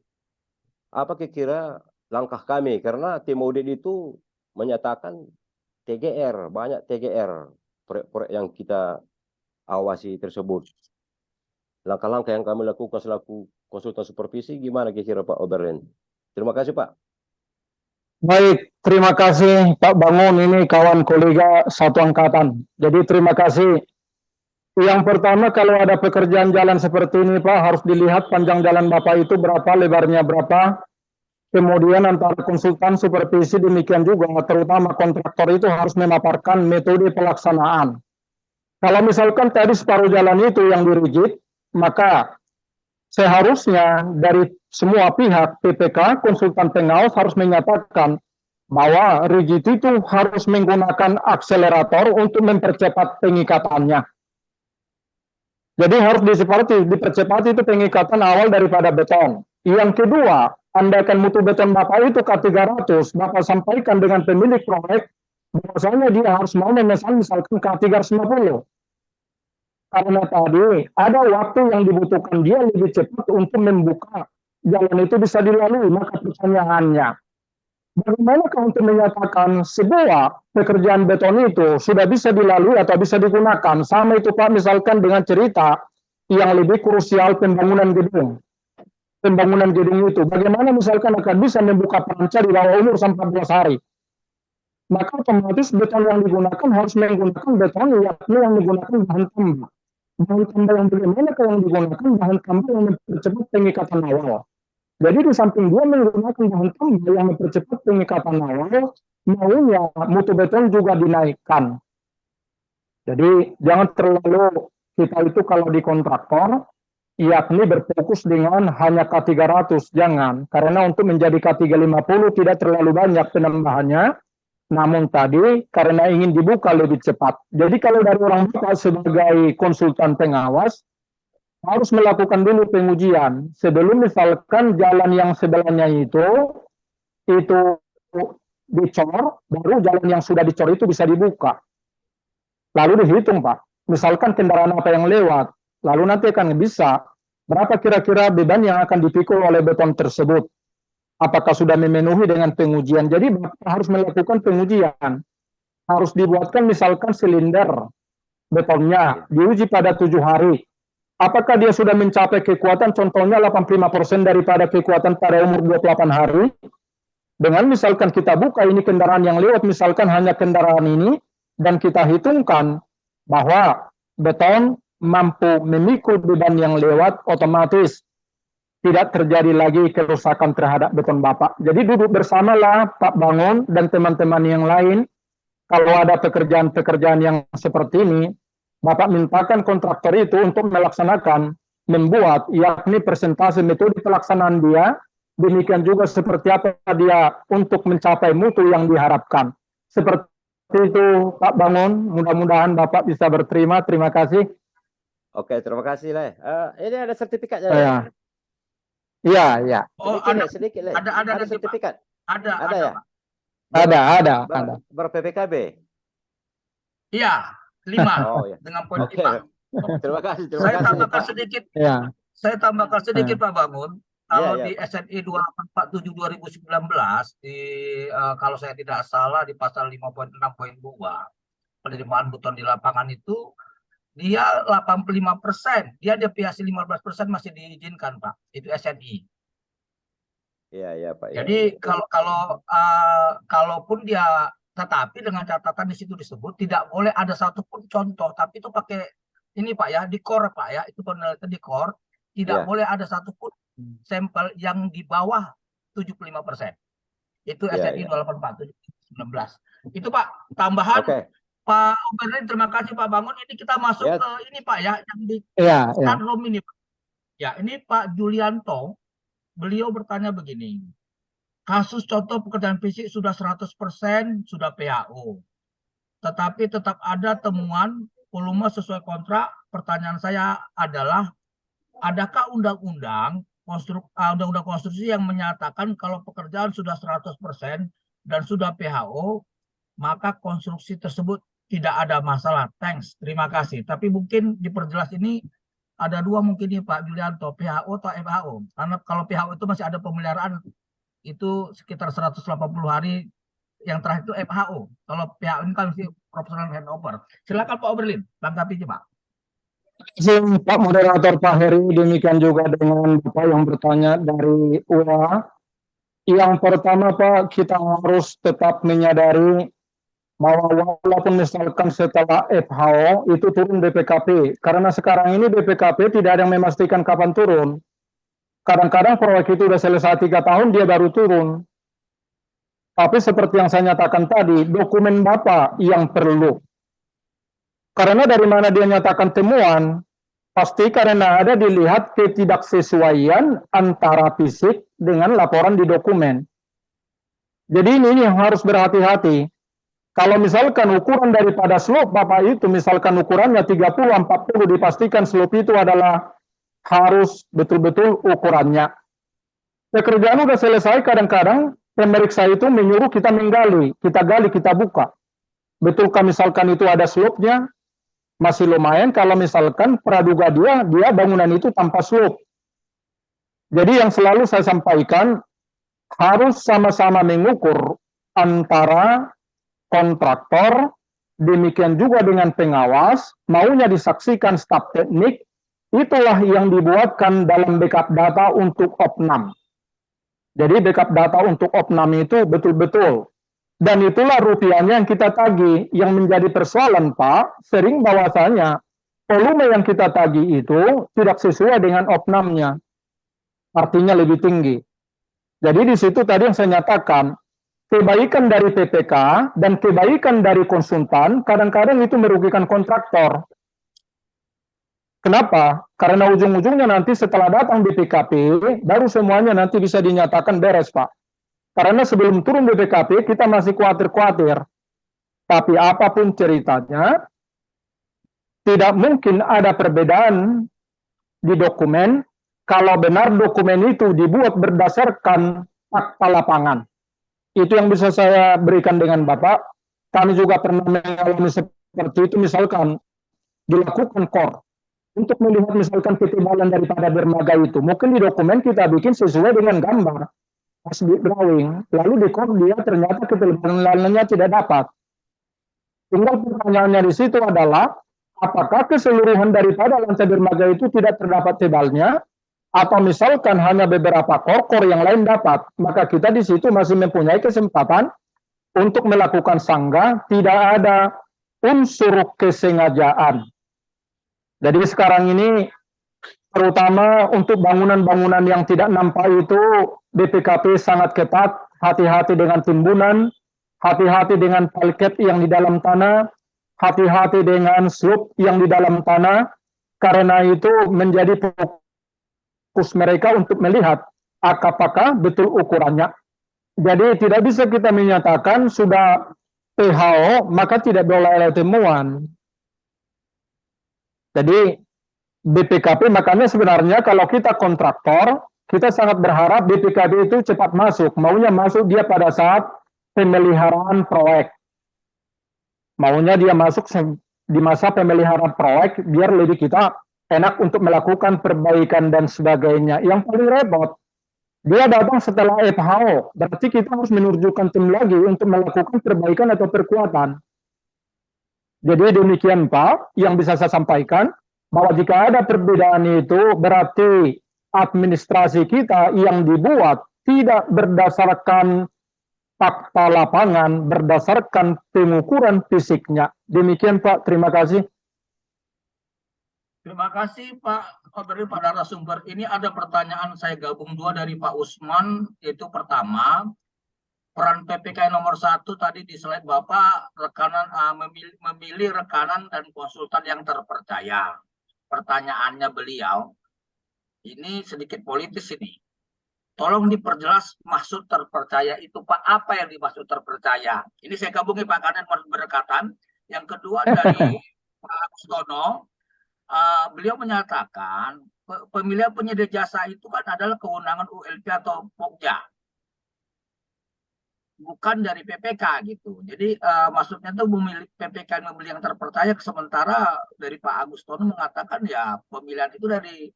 Apa kira-kira langkah kami? Karena tim audit itu menyatakan TGR, banyak TGR proyek-proyek yang kita awasi tersebut. Langkah-langkah yang kami lakukan selaku konsultan supervisi gimana kira-kira Pak Oberlin? Terima kasih Pak. Baik, terima kasih Pak Bangun, ini kawan kolega satu angkatan. Jadi terima kasih. Yang pertama, kalau ada pekerjaan jalan seperti ini Pak, harus dilihat panjang jalan Bapak itu berapa, lebarnya berapa. Kemudian antara konsultan supervisi demikian juga, terutama kontraktor itu harus memaparkan metode pelaksanaan. Kalau misalkan tadi separuh jalan itu yang dirigid, maka seharusnya dari semua pihak PPK, konsultan pengawas harus menyatakan bahwa rigid itu harus menggunakan akselerator untuk mempercepat pengikatannya. Jadi harus dipercepat itu pengikatan awal daripada beton. Yang kedua, andaikan mutu beton Bapak itu K300, Bapak sampaikan dengan pemilik proyek, bahwasanya dia harus mau memesan misalkan K350. Karena tadi ada waktu yang dibutuhkan dia lebih cepat untuk membuka jalan itu bisa dilalui. Maka pertanyaannya, bagaimana untuk menyatakan sebuah pekerjaan beton itu sudah bisa dilalui atau bisa digunakan? Sama itu Pak, misalkan dengan cerita yang lebih krusial pembangunan gedung. Pembangunan gedung itu, bagaimana misalkan akan bisa membuka panca di bawah umur sampai 14 hari? Maka otomatis beton yang digunakan harus menggunakan beton yakni yang menggunakan bahan tambah. Bahan tambah yang bagaimana yang digunakan bahan tambah yang mempercepat pengikatan awal. Jadi di samping dia menggunakan bahan tambah yang mempercepat pengikatan awal, maunya mutu beton juga dinaikkan. Jadi jangan terlalu kita itu kalau di kontraktor, yakni berfokus dengan hanya K300, jangan. Karena untuk menjadi K350 tidak terlalu banyak penambahannya, namun tadi karena ingin dibuka lebih cepat. Jadi kalau dari orang Bapak sebagai konsultan pengawas, harus melakukan dulu pengujian sebelum misalkan jalan yang sebelahnya itu dicor, baru jalan yang sudah dicor itu bisa dibuka. Lalu dihitung Pak, misalkan kendaraan apa yang lewat, lalu nanti akan bisa berapa kira-kira beban yang akan dipikul oleh beton tersebut. Apakah sudah memenuhi dengan pengujian? Jadi Bapak harus melakukan pengujian. Harus dibuatkan misalkan silinder betonnya, diuji pada 7 hari. Apakah dia sudah mencapai kekuatan, contohnya 85% daripada kekuatan pada umur 28 hari? Dengan misalkan kita buka ini kendaraan yang lewat, misalkan hanya kendaraan ini, dan kita hitungkan bahwa beton mampu memikul beban yang lewat, otomatis tidak terjadi lagi kerusakan terhadap beton Bapak. Jadi duduk bersamalah Pak Bangun dan teman-teman yang lain, kalau ada pekerjaan-pekerjaan yang seperti ini, Bapak mintakan kontraktor itu untuk melaksanakan, membuat, yakni presentasi metode pelaksanaan dia, demikian juga seperti apa dia untuk mencapai mutu yang diharapkan. Seperti itu Pak Bangun, mudah-mudahan Bapak bisa berterima, terima kasih. Oke, terima kasih Le. Ini ada sertifikatnya. Iya. Oh, sedikit Le. Ada sertifikat. Ada ya? Ada. Ber-PPKB. Iya, 5 Oh, ya. dengan poin Oke. 5. Terima kasih. Saya tambahkan sedikit. Ya. Saya tambahkan sedikit Pak Bangun. Kalau Ya. di SNI 2847 2019 kalau saya tidak salah di pasal 5.6.2 penerimaan beton di lapangan itu dia 85%, dia deviasi 15% masih diizinkan Pak. Itu SNI. Iya Pak. Jadi kalaupun dia, tetapi dengan catatan di situ disebut tidak boleh ada satupun contoh, tapi itu pakai ini Pak ya, di core Pak ya, itu penelitian di core, tidak boleh ada satupun sampel yang di bawah 75%. Itu SNI 284 2019. Itu Pak, tambahan. Pak Oberlin, terima kasih Pak Bangun. Ini kita masuk ke ini Pak ya, yang di room ini Pak. Ya, ini Pak Julianto, beliau bertanya begini. Kasus contoh pekerjaan fisik sudah 100% sudah PHO. Tetapi tetap ada temuan volume sesuai kontrak. Pertanyaan saya adalah, adakah undang-undang konstruksi yang menyatakan kalau pekerjaan sudah 100% dan sudah PHO, maka konstruksi tersebut tidak ada masalah. Thanks, terima kasih. Tapi mungkin diperjelas ini ada dua mungkin nih Pak Julianto, PHO atau FHO. Karena kalau PHO itu masih ada pemeliharaan, itu sekitar 180 hari, yang terakhir itu FHO. Kalau PHO ini kan masih professional handover. Silakan Pak Oberlin, tanggapi Pak. Pak Moderator Pak Heri, demikian juga dengan Bapak yang bertanya dari UA. Yang pertama Pak, kita harus tetap menyadari bahwa walaupun misalkan setelah FHO itu turun BPKP, karena sekarang ini BPKP tidak ada yang memastikan kapan turun. Kadang-kadang proyek itu udah selesai 3 tahun, dia baru turun. Tapi seperti yang saya nyatakan tadi, dokumen Bapak yang perlu. Karena dari mana dia nyatakan temuan, pasti karena ada dilihat ketidaksesuaian antara fisik dengan laporan di dokumen. Jadi ini yang harus berhati-hati. Kalau misalkan ukuran daripada slope Bapak itu, misalkan ukurannya 30-40, dipastikan slope itu adalah harus betul-betul ukurannya. Pekerjaan udah selesai, kadang-kadang pemeriksa itu menyuruh kita menggali, kita gali, kita buka. Betulkah misalkan itu ada slope-nya? Masih lumayan kalau misalkan praduga dia bangunan itu tanpa slope. Jadi yang selalu saya sampaikan, harus sama-sama mengukur antara kontraktor, demikian juga dengan pengawas, maunya disaksikan staf teknik, itulah yang dibuatkan dalam backup data untuk opnam. Jadi backup data untuk opnam itu betul-betul. Dan itulah rupiahnya yang kita tagih. Yang menjadi persoalan Pak, sering bahwasanya volume yang kita tagih itu tidak sesuai dengan opnamnya. Artinya lebih tinggi. Jadi di situ tadi yang saya nyatakan, kebaikan dari PPK dan kebaikan dari konsultan kadang-kadang itu merugikan kontraktor. Kenapa? Karena ujung-ujungnya nanti setelah datang BPKP, baru semuanya nanti bisa dinyatakan beres, Pak. Karena sebelum turun BPKP, kita masih khawatir-khawatir. Tapi apapun ceritanya, tidak mungkin ada perbedaan di dokumen kalau benar dokumen itu dibuat berdasarkan fakta lapangan. Itu yang bisa saya berikan dengan Bapak. Kami juga pernah mengalami seperti itu, misalkan dilakukan core untuk melihat misalkan ketebalan daripada dermaga itu. Mungkin di dokumen kita bikin sesuai dengan gambar, pas di drawing, lalu di core dia ternyata ketebalannya tidak dapat. Tinggal pertanyaannya di situ adalah, apakah keseluruhan daripada lantai dermaga itu tidak terdapat tebalnya, atau misalkan hanya beberapa core yang lain dapat, maka kita di situ masih mempunyai kesempatan untuk melakukan sanggah, tidak ada unsur kesengajaan. Jadi sekarang ini, terutama untuk bangunan-bangunan yang tidak nampak itu, BPKP sangat ketat, hati-hati dengan timbunan, hati-hati dengan parket yang di dalam tanah, hati-hati dengan slope yang di dalam tanah, karena itu menjadi fokus mereka untuk melihat apakah betul ukurannya. Jadi tidak bisa kita menyatakan sudah PHO maka tidak boleh ada temuan. Jadi BPKP makanya sebenarnya kalau kita kontraktor, kita sangat berharap BPKP itu cepat masuk. Maunya masuk dia pada saat pemeliharaan proyek. Maunya dia masuk di masa pemeliharaan proyek biar lebih kita enak untuk melakukan perbaikan dan sebagainya. Yang paling repot, dia datang setelah FHO, berarti kita harus menunjukkan tim lagi untuk melakukan perbaikan atau perkuatan. Jadi demikian Pak, yang bisa saya sampaikan, bahwa jika ada perbedaan itu, berarti administrasi kita yang dibuat tidak berdasarkan fakta lapangan, berdasarkan pengukuran fisiknya. Demikian Pak, terima kasih. Terima kasih Pak Kabir pada narasumber. Ini ada pertanyaan saya gabung dua dari Pak Usman. Itu pertama, peran PPK nomor 1 tadi di slide Bapak, rekanan memilih rekanan dan konsultan yang terpercaya. Pertanyaannya beliau, ini sedikit politis ini. Tolong diperjelas maksud terpercaya itu Pak, apa yang dimaksud terpercaya? Ini saya gabungi Pak karena berdekatan. Yang kedua dari Pak Agustono, beliau menyatakan pemilihan penyedia jasa itu kan adalah kewenangan ULP atau Pokja, bukan dari PPK gitu. Jadi maksudnya tuh memilih PPK membeli yang terpercaya, sementara dari Pak Agustono mengatakan ya pemilihan itu dari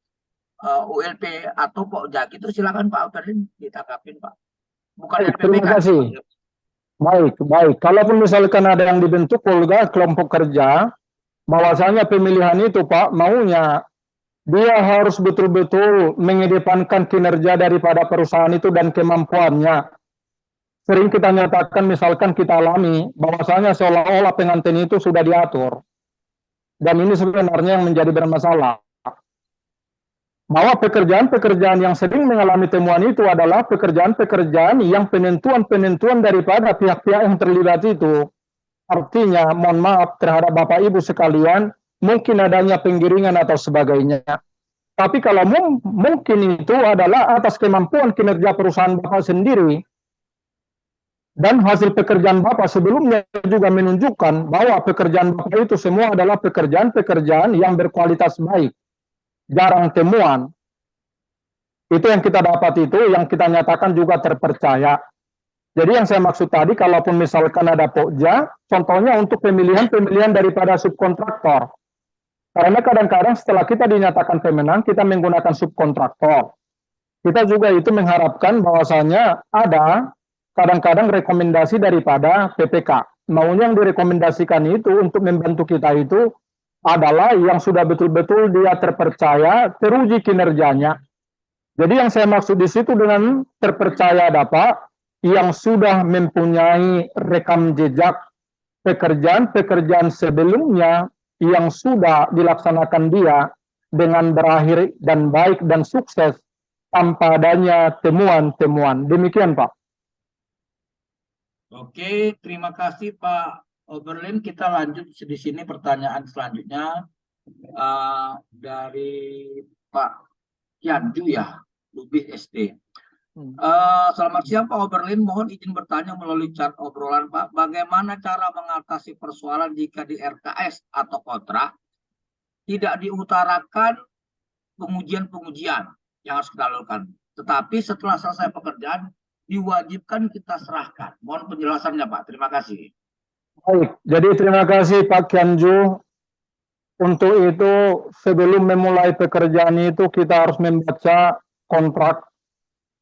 ULP atau Pokja gitu. Silakan Pak Alperin ditangkapin Pak. Bukan dari PPK. Terima kasih. Baik. Kalaupun misalkan ada yang dibentuk Polga kelompok kerja, bahwasanya pemilihan itu Pak maunya dia harus betul-betul mengedepankan kinerja daripada perusahaan itu dan kemampuannya. Sering kita nyatakan misalkan kita alami bahwasanya seolah-olah pengantin itu sudah diatur. Dan ini sebenarnya yang menjadi bermasalah. bahwa pekerjaan-pekerjaan yang sering mengalami temuan itu adalah pekerjaan-pekerjaan yang penentuan-penentuan daripada pihak-pihak yang terlibat itu. Artinya, mohon maaf terhadap Bapak Ibu sekalian, mungkin adanya penggiringan atau sebagainya. Tapi kalau mungkin itu adalah atas kemampuan kinerja perusahaan Bapak sendiri, dan hasil pekerjaan Bapak sebelumnya juga menunjukkan bahwa pekerjaan Bapak itu semua adalah pekerjaan-pekerjaan yang berkualitas baik. Jarang temuan. Itu yang kita dapat itu, yang kita nyatakan juga terpercaya. Jadi yang saya maksud tadi, kalaupun misalkan ada pokja, contohnya untuk pemilihan daripada subkontraktor. Karena kadang-kadang setelah kita dinyatakan pemenang, kita menggunakan subkontraktor. Kita juga itu mengharapkan bahwasanya ada kadang-kadang rekomendasi daripada PPK. Maunya yang direkomendasikan itu untuk membantu kita itu adalah yang sudah betul-betul dia terpercaya, teruji kinerjanya. Jadi yang saya maksud di situ dengan terpercaya Bapak, yang sudah mempunyai rekam jejak pekerjaan-pekerjaan sebelumnya yang sudah dilaksanakan dia dengan berakhir dan baik dan sukses tanpa adanya temuan-temuan. Demikian Pak. Oke, terima kasih Pak Oberlin. Kita lanjut di sini pertanyaan selanjutnya dari Pak Kianju ya, Lubis SD. Selamat siang Pak Oberlin, mohon izin bertanya melalui chat obrolan Pak, bagaimana cara mengatasi persoalan jika di RKS atau kontrak tidak diutarakan pengujian-pengujian yang harus kita lakukan, tetapi setelah selesai pekerjaan diwajibkan kita serahkan. Mohon penjelasannya Pak, terima kasih. Baik, jadi terima kasih Pak Kianju. Untuk itu sebelum memulai pekerjaan itu kita harus membaca kontrak.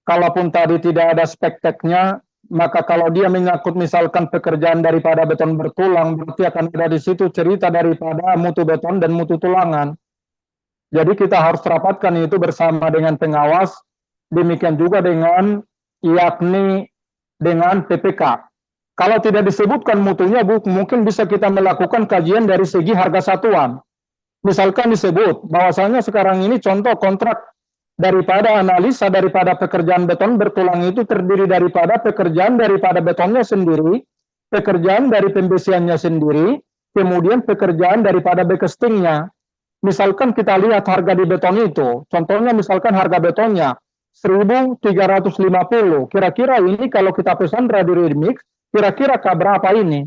Kalaupun tadi tidak ada spek-teknya, maka kalau dia menyangkut misalkan pekerjaan daripada beton bertulang, berarti akan ada di situ cerita daripada mutu beton dan mutu tulangan. Jadi kita harus rapatkan itu bersama dengan pengawas, demikian juga dengan yakni dengan PPK. Kalau tidak disebutkan mutunya, mungkin bisa kita melakukan kajian dari segi harga satuan. Misalkan disebut bahwasanya sekarang ini contoh kontrak daripada analisa daripada pekerjaan beton bertulang itu terdiri daripada pekerjaan daripada betonnya sendiri, pekerjaan dari pembesiannya sendiri, kemudian pekerjaan daripada backcastingnya. Misalkan kita lihat harga di beton itu, contohnya misalkan harga betonnya 1.350, kira-kira ini kalau kita pesan ready mix, kira-kira berapa ini?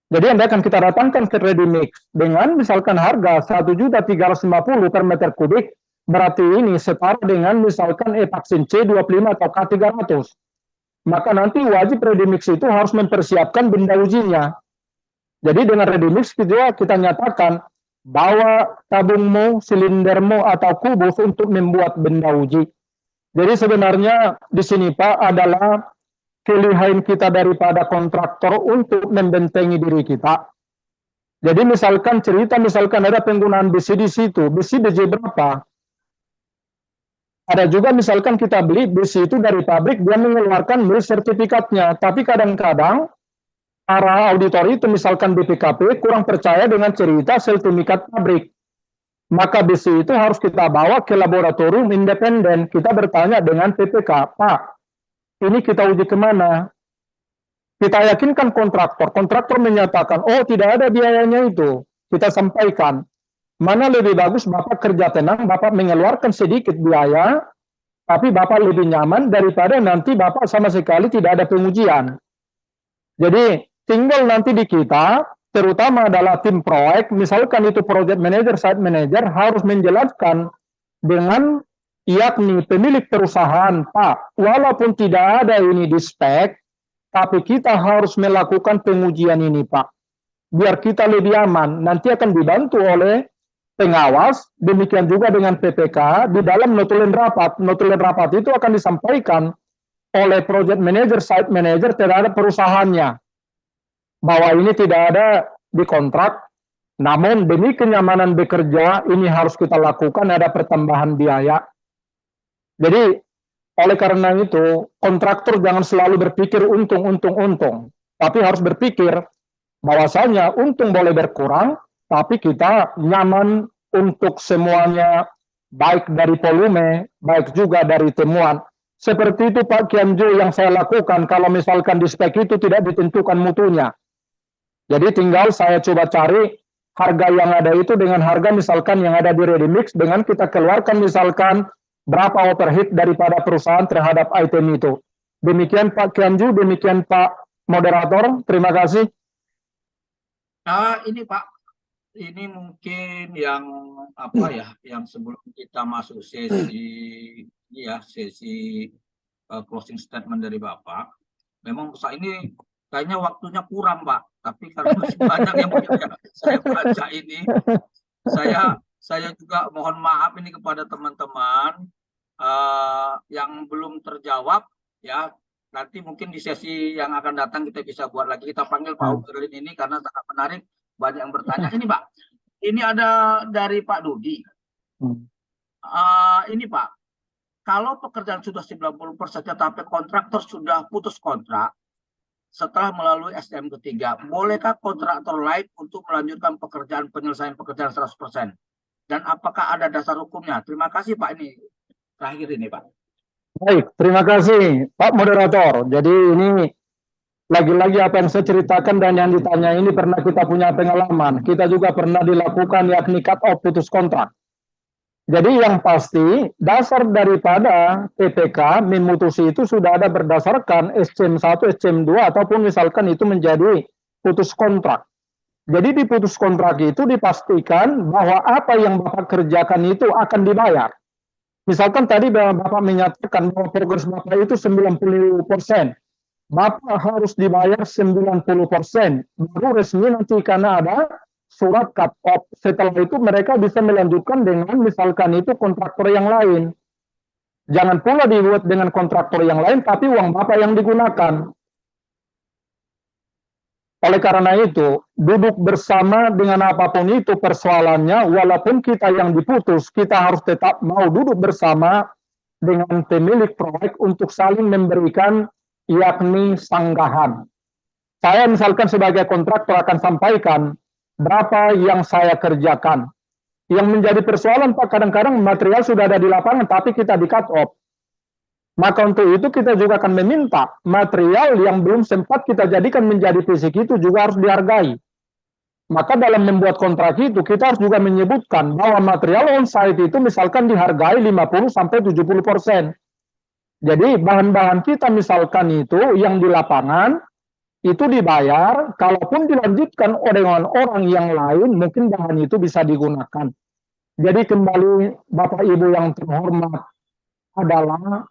Jadi Anda akan kita datangkan ke ready mix dengan misalkan harga 1.350 per meter kubik, berarti ini setara dengan misalkan epaksin C25 atau K300. Maka nanti wajib ready mix itu harus mempersiapkan benda ujinya. Jadi dengan ready mix kita nyatakan bawa tabungmu, silindermu atau kubus untuk membuat benda uji. Jadi sebenarnya di sini Pak adalah pilihan kita daripada kontraktor untuk membentengi diri kita. Jadi misalkan misalkan ada penggunaan besi di situ, besi BJ berapa? Ada juga misalkan kita beli besi itu dari pabrik, dia mengeluarkan sertifikatnya, tapi kadang-kadang para auditor itu misalkan BPKP kurang percaya dengan cerita sertifikat pabrik. Maka besi itu harus kita bawa ke laboratorium independen. Kita bertanya dengan PPK, Pak, ini kita uji kemana? Kita yakinkan kontraktor menyatakan, oh tidak ada biayanya itu. Kita sampaikan, mana lebih bagus Bapak kerja tenang, Bapak mengeluarkan sedikit biaya, tapi Bapak lebih nyaman daripada nanti Bapak sama sekali tidak ada pengujian. Jadi tinggal nanti di kita, terutama adalah tim proyek, misalkan itu project manager, site manager, harus menjelaskan dengan yakni pemilik perusahaan, Pak, walaupun tidak ada ini di spek, tapi kita harus melakukan pengujian ini, Pak. Biar kita lebih aman, nanti akan dibantu oleh pengawas, demikian juga dengan PPK, di dalam notulen rapat. Notulen rapat itu akan disampaikan oleh project manager, site manager terhadap perusahaannya. Bahwa ini tidak ada di kontrak, namun demi kenyamanan bekerja, ini harus kita lakukan, ada pertambahan biaya. Jadi, oleh karena itu, kontraktor jangan selalu berpikir untung, tapi harus berpikir bahwasanya untung boleh berkurang, tapi kita nyaman untuk semuanya baik dari volume, baik juga dari temuan. Seperti itu Pak Kianju yang saya lakukan kalau misalkan di spek itu tidak ditentukan mutunya. Jadi tinggal saya coba cari harga yang ada itu dengan harga misalkan yang ada di ready mix dengan kita keluarkan misalkan berapa overhead daripada perusahaan terhadap item itu. Demikian Pak Kianju, demikian Pak Moderator, terima kasih. Ini Pak, ini mungkin yang apa ya, yang sebelum kita masuk sesi closing statement dari Bapak, memang saat ini kayaknya waktunya kurang Pak, tapi karena masih banyak yang saya baca ini, saya juga mohon maaf ini kepada teman-teman yang belum terjawab ya. Nanti mungkin di sesi yang akan datang kita bisa buat lagi. Kita panggil Pak Ugerlin ini karena sangat menarik, banyak yang bertanya. Ini Pak, ini ada dari Pak Dudi. Ini Pak, kalau pekerjaan sudah 90% tetapi kontraktor sudah putus kontrak setelah melalui SDM ketiga, bolehkah kontraktor lain untuk melanjutkan penyelesaian pekerjaan 100%? Dan apakah ada dasar hukumnya? Terima kasih Pak, ini terakhir ini Pak. Baik, terima kasih Pak Moderator. Jadi ini lagi-lagi apa yang saya ceritakan dan yang ditanya ini pernah kita punya pengalaman. Kita juga pernah dilakukan yakni cut off putus kontrak. Jadi yang pasti dasar daripada PPK memutusi itu sudah ada berdasarkan SCM 1, SCM 2 ataupun misalkan itu menjadi putus kontrak. Jadi di putus kontrak itu dipastikan bahwa apa yang Bapak kerjakan itu akan dibayar. Misalkan tadi Bapak menyatakan bahwa progres Bapak itu 90%. Bapak harus dibayar 90%. Baru resmi nanti karena ada surat cut off. Setelah itu mereka bisa melanjutkan dengan misalkan itu kontraktor yang lain. Jangan pula dibuat dengan kontraktor yang lain, tapi uang Bapak yang digunakan. Oleh karena itu, duduk bersama dengan apapun itu persoalannya, walaupun kita yang diputus, kita harus tetap mau duduk bersama dengan pemilik proyek untuk saling memberikan yakni sanggahan. Saya misalkan sebagai kontraktor akan sampaikan berapa yang saya kerjakan. Yang menjadi persoalan Pak, kadang-kadang material sudah ada di lapangan, tapi kita di cut off. Maka untuk itu kita juga akan meminta material yang belum sempat kita jadikan menjadi fisik itu juga harus dihargai. Maka dalam membuat kontrak itu kita harus juga menyebutkan bahwa material on-site itu misalkan dihargai 50-70%. Jadi bahan-bahan kita misalkan itu yang di lapangan itu dibayar, kalaupun dilanjutkan dengan orang yang lain mungkin bahan itu bisa digunakan. Jadi kembali Bapak Ibu yang terhormat adalah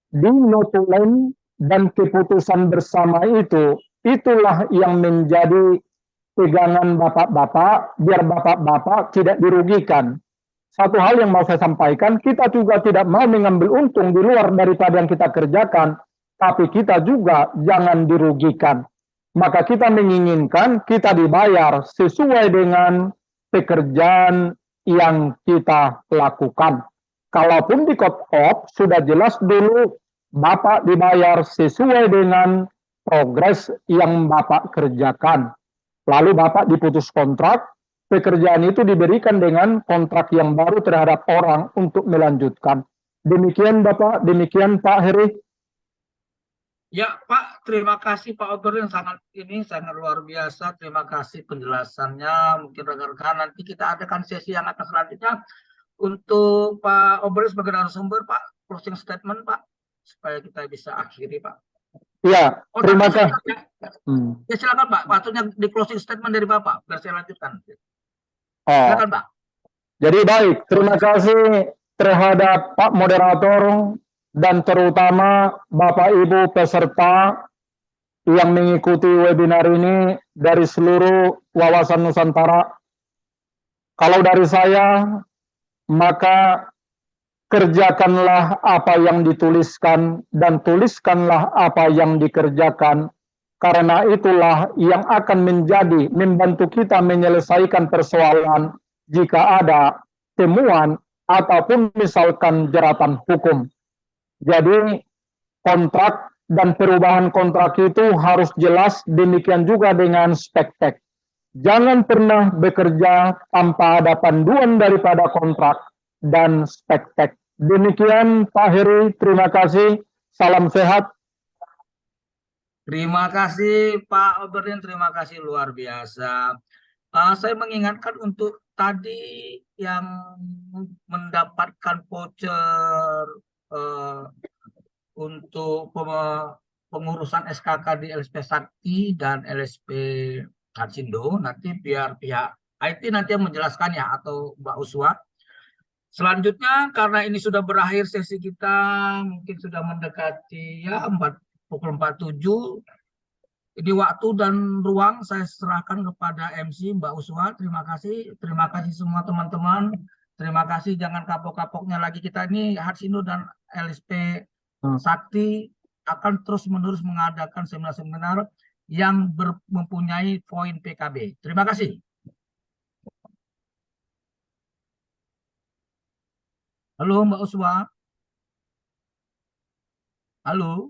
di notulen dan keputusan bersama itu, itulah yang menjadi pegangan bapak-bapak, biar bapak-bapak tidak dirugikan. Satu hal yang mau saya sampaikan, kita juga tidak mau mengambil untung di luar daripada yang kita kerjakan, tapi kita juga jangan dirugikan. Maka kita menginginkan kita dibayar sesuai dengan pekerjaan yang kita lakukan. Kalaupun di cut off sudah jelas dulu Bapak dibayar sesuai dengan progres yang Bapak kerjakan. Lalu Bapak diputus kontrak, pekerjaan itu diberikan dengan kontrak yang baru terhadap orang untuk melanjutkan. Demikian Bapak, demikian Pak Heri. Ya Pak, terima kasih Pak Oberlin, sangat luar biasa. Terima kasih penjelasannya. Mungkin rekan-rekan nanti kita adakan sesi yang akan selanjutnya. Untuk Pak Oberlin sebagai narasumber, Pak, closing statement Pak, supaya kita bisa akhiri Pak. Ya, terima kasih. Ya silakan Pak, waktunya di closing statement dari Bapak, biar saya lanjutkan. Silakan Pak. Jadi baik, terima kasih terhadap Pak Moderator dan terutama Bapak Ibu peserta yang mengikuti webinar ini dari seluruh wawasan Nusantara. Kalau dari saya, maka kerjakanlah apa yang dituliskan dan tuliskanlah apa yang dikerjakan, karena itulah yang akan membantu kita menyelesaikan persoalan jika ada temuan ataupun misalkan jeratan hukum. Jadi kontrak dan perubahan kontrak itu harus jelas, demikian juga dengan spek-tek. Jangan pernah bekerja tanpa ada panduan daripada kontrak. dan spektek. Demikian Pak Heri, terima kasih. Salam sehat. Terima kasih Pak Oberlin, terima kasih luar biasa. Saya mengingatkan untuk tadi yang mendapatkan voucher untuk pengurusan SKK di LSP Sakti dan LSP Hatsindo, nanti biar pihak IT nanti yang menjelaskan ya, atau Mbak Uswa. Selanjutnya, karena ini sudah berakhir sesi kita, mungkin sudah mendekati ya pukul 47. Ini waktu dan ruang saya serahkan kepada MC Mbak Uswa. Terima kasih semua teman-teman. Terima kasih, jangan kapok-kapoknya lagi, kita ini Hatsindo dan LSP Sakti akan terus-menerus mengadakan seminar-seminar yang mempunyai poin PKB. Terima kasih. Halo Mbak Uswa. Halo.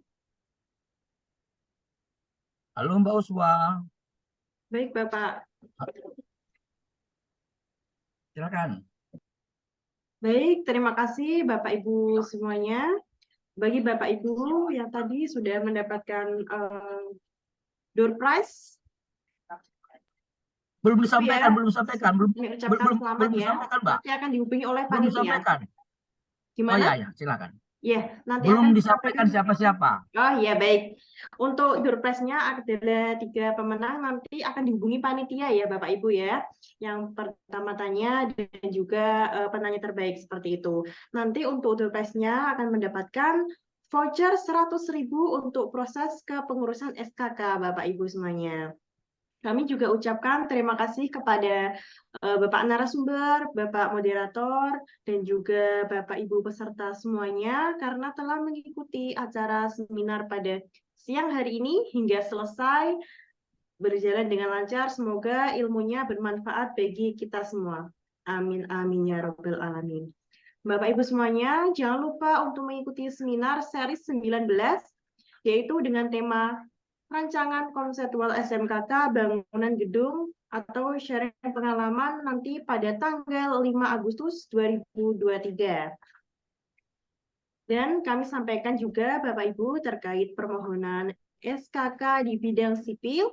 Halo Mbak Uswa. Baik, Bapak. Silakan. Baik, terima kasih Bapak Ibu semuanya. Bagi Bapak Ibu yang tadi sudah mendapatkan door prize. Belum disampaikan, belum disampaikan, belum selamat ya. disampaikan, Mbak. Nanti akan dihubungi oleh Belum panitia. disampaikan. Gimana? Oh ya, silakan. Ya, nanti Belum akan disampaikan siapa-siapa. Oh ya, baik. Untuk door prize-nya adalah 3 pemenang, nanti akan dihubungi panitia ya Bapak Ibu ya. Yang pertama tanya dan juga penanya terbaik seperti itu. Nanti untuk door prize-nya akan mendapatkan voucher 100.000 untuk proses kepengurusan SKK Bapak Ibu semuanya. Kami juga ucapkan terima kasih kepada Bapak narasumber, Bapak moderator, dan juga Bapak Ibu peserta semuanya karena telah mengikuti acara seminar pada siang hari ini hingga selesai berjalan dengan lancar. Semoga ilmunya bermanfaat bagi kita semua. Amin, amin ya Rabbal Alamin. Bapak Ibu semuanya, jangan lupa untuk mengikuti seminar seri 19, yaitu dengan tema Rancangan Konseptual SMKK Bangunan Gedung atau sharing pengalaman nanti pada tanggal 5 Agustus 2023. Dan kami sampaikan juga Bapak Ibu terkait permohonan SKK di bidang sipil,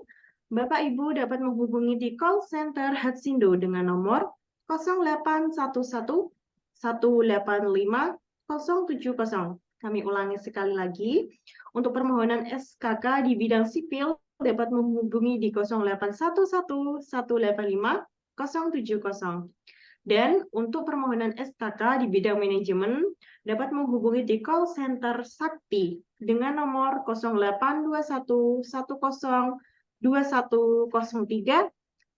Bapak Ibu dapat menghubungi di call center Hatsindo dengan nomor 0811 185 070. Kami ulangi sekali lagi, untuk permohonan SKK di bidang sipil dapat menghubungi di 0811 185 070. Dan untuk permohonan SKK di bidang manajemen dapat menghubungi di call center Sakti dengan nomor 0821 10 2103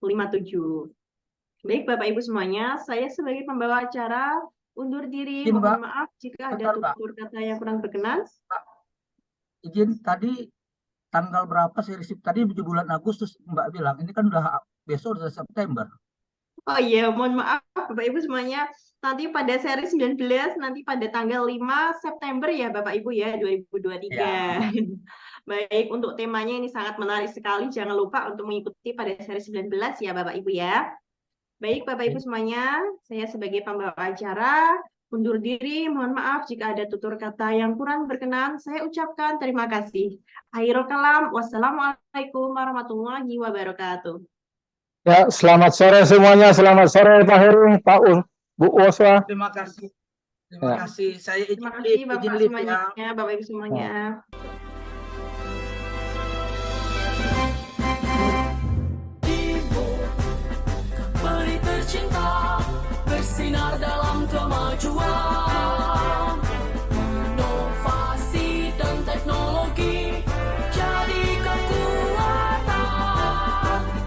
57. Baik Bapak Ibu semuanya, saya sebagai pembawa acara undur diri, mohon maaf jika ada tutur kata yang kurang berkenan. Izin, tadi tanggal berapa seri SIP tadi di bulan Agustus Mbak bilang, ini kan udah besok udah September. Oh iya, mohon maaf Bapak Ibu semuanya, nanti pada seri 19, nanti pada tanggal 5 September ya Bapak Ibu ya, 2023. Ya. Baik, untuk temanya ini sangat menarik sekali, jangan lupa untuk mengikuti pada seri 19 ya Bapak Ibu ya. Baik Bapak Ibu semuanya, saya sebagai pembawa acara undur diri, mohon maaf jika ada tutur kata yang kurang berkenan, saya ucapkan terima kasih. Akhirul kalam, wassalamualaikum warahmatullahi wabarakatuh. Ya, selamat sore semuanya, selamat sore Pak Heri, Pak Bu Uswa. Terima kasih. Terima kasih. Saya Terima kasih Bapak izin semuanya, ya. Bapak Ibu semuanya. Tercinta bersinar dalam kemajuan, inovasi dan teknologi jadi kekuatan,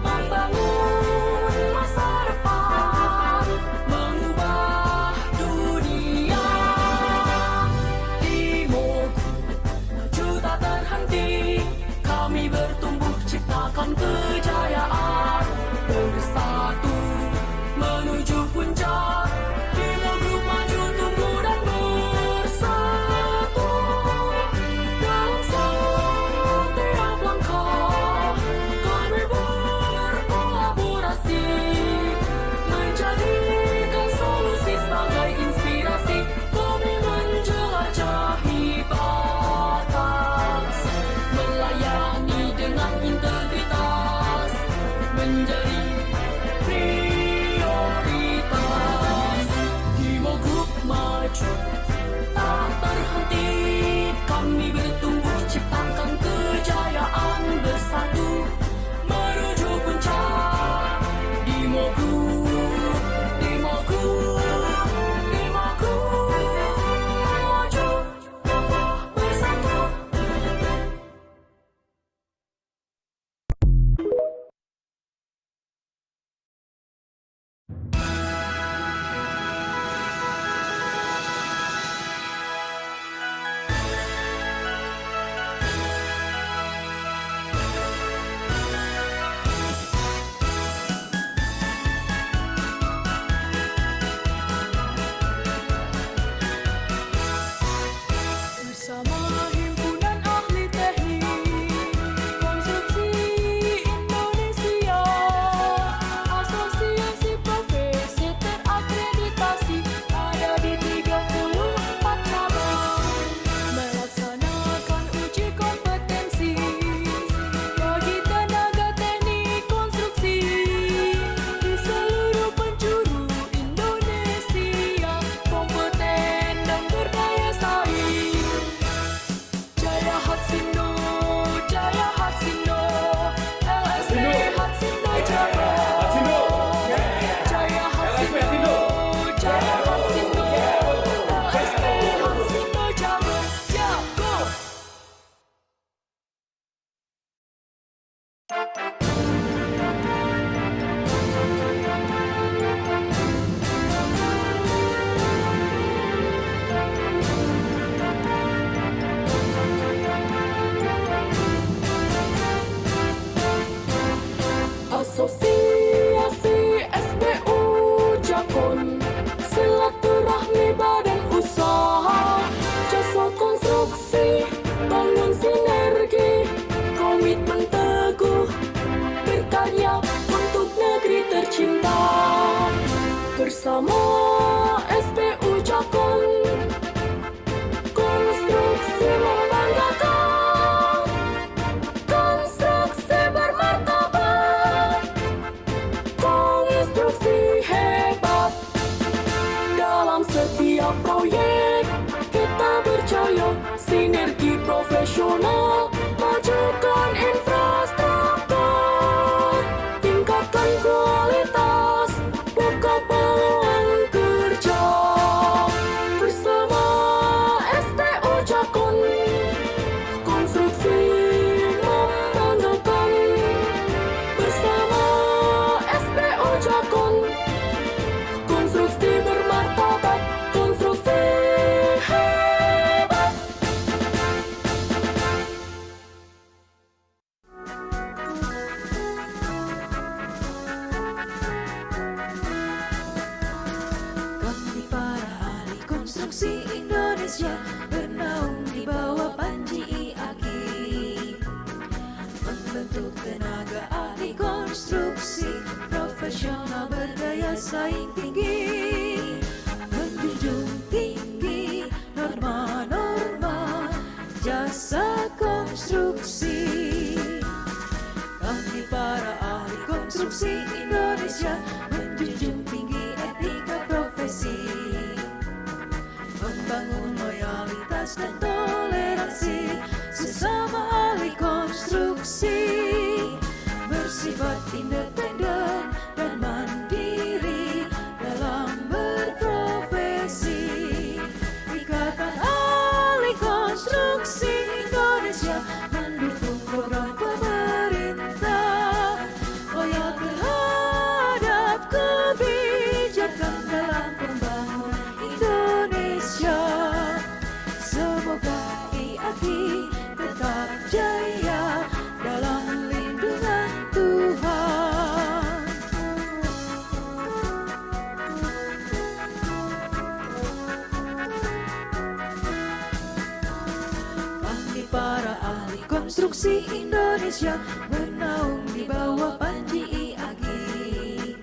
membangun masa depan, mengubah dunia. Timoku maju tak terhenti, kami bertumbuh ciptakan kejayaan bersatu menuju puncak. Timo Group maju tumbuh SPU Jakun, konstruksi membanggakan, konstruksi bermartabat, konstruksi hebat. Dalam setiap proyek kita percaya sinergi profesional, majukan infrastruktur, tingkatkan kualitas, buka peluang kerja. Bersama SPU Jakun, konstruksi membanggakan. Bersama SPU Jakun, konstruksi bermartabat, konstruksi hebat. Kami para ahli konstruksi Indonesia bernaung di bawah panji IAGI, membentuk tenaga ahli konstruksi profesional berdaya saing tinggi, menjunjung tinggi norma-norma jasa konstruksi. Kami para ahli konstruksi Indonesia menjunjung tinggi etika profesi, membangun loyalitas dan toleransi sesama ahli konstruksi, bersifat independen dan mandiri dalam berprofesi. Ikatan Ahli Konstruksi Indonesia mendukung program pemerintah, loyal terhadap kebijakan dalam pembangunan Indonesia. Semoga IAGI tetap jaya dalam lindungan Tuhan. Kami para ahli konstruksi Indonesia bernaung di bawah panji IAGI,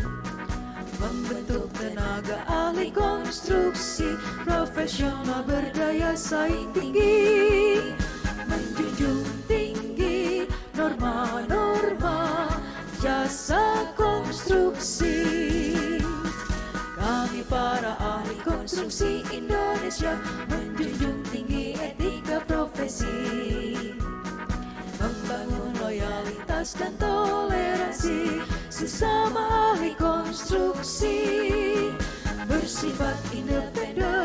membentuk tenaga ahli konstruksi profesional berdaya saing tinggi, menjunjung tinggi norma-norma jasa konstruksi. Kami para ahli konstruksi Indonesia menjunjung tinggi etika profesi, membangun loyalitas dan toleransi sesama ahli konstruksi, bersifat independen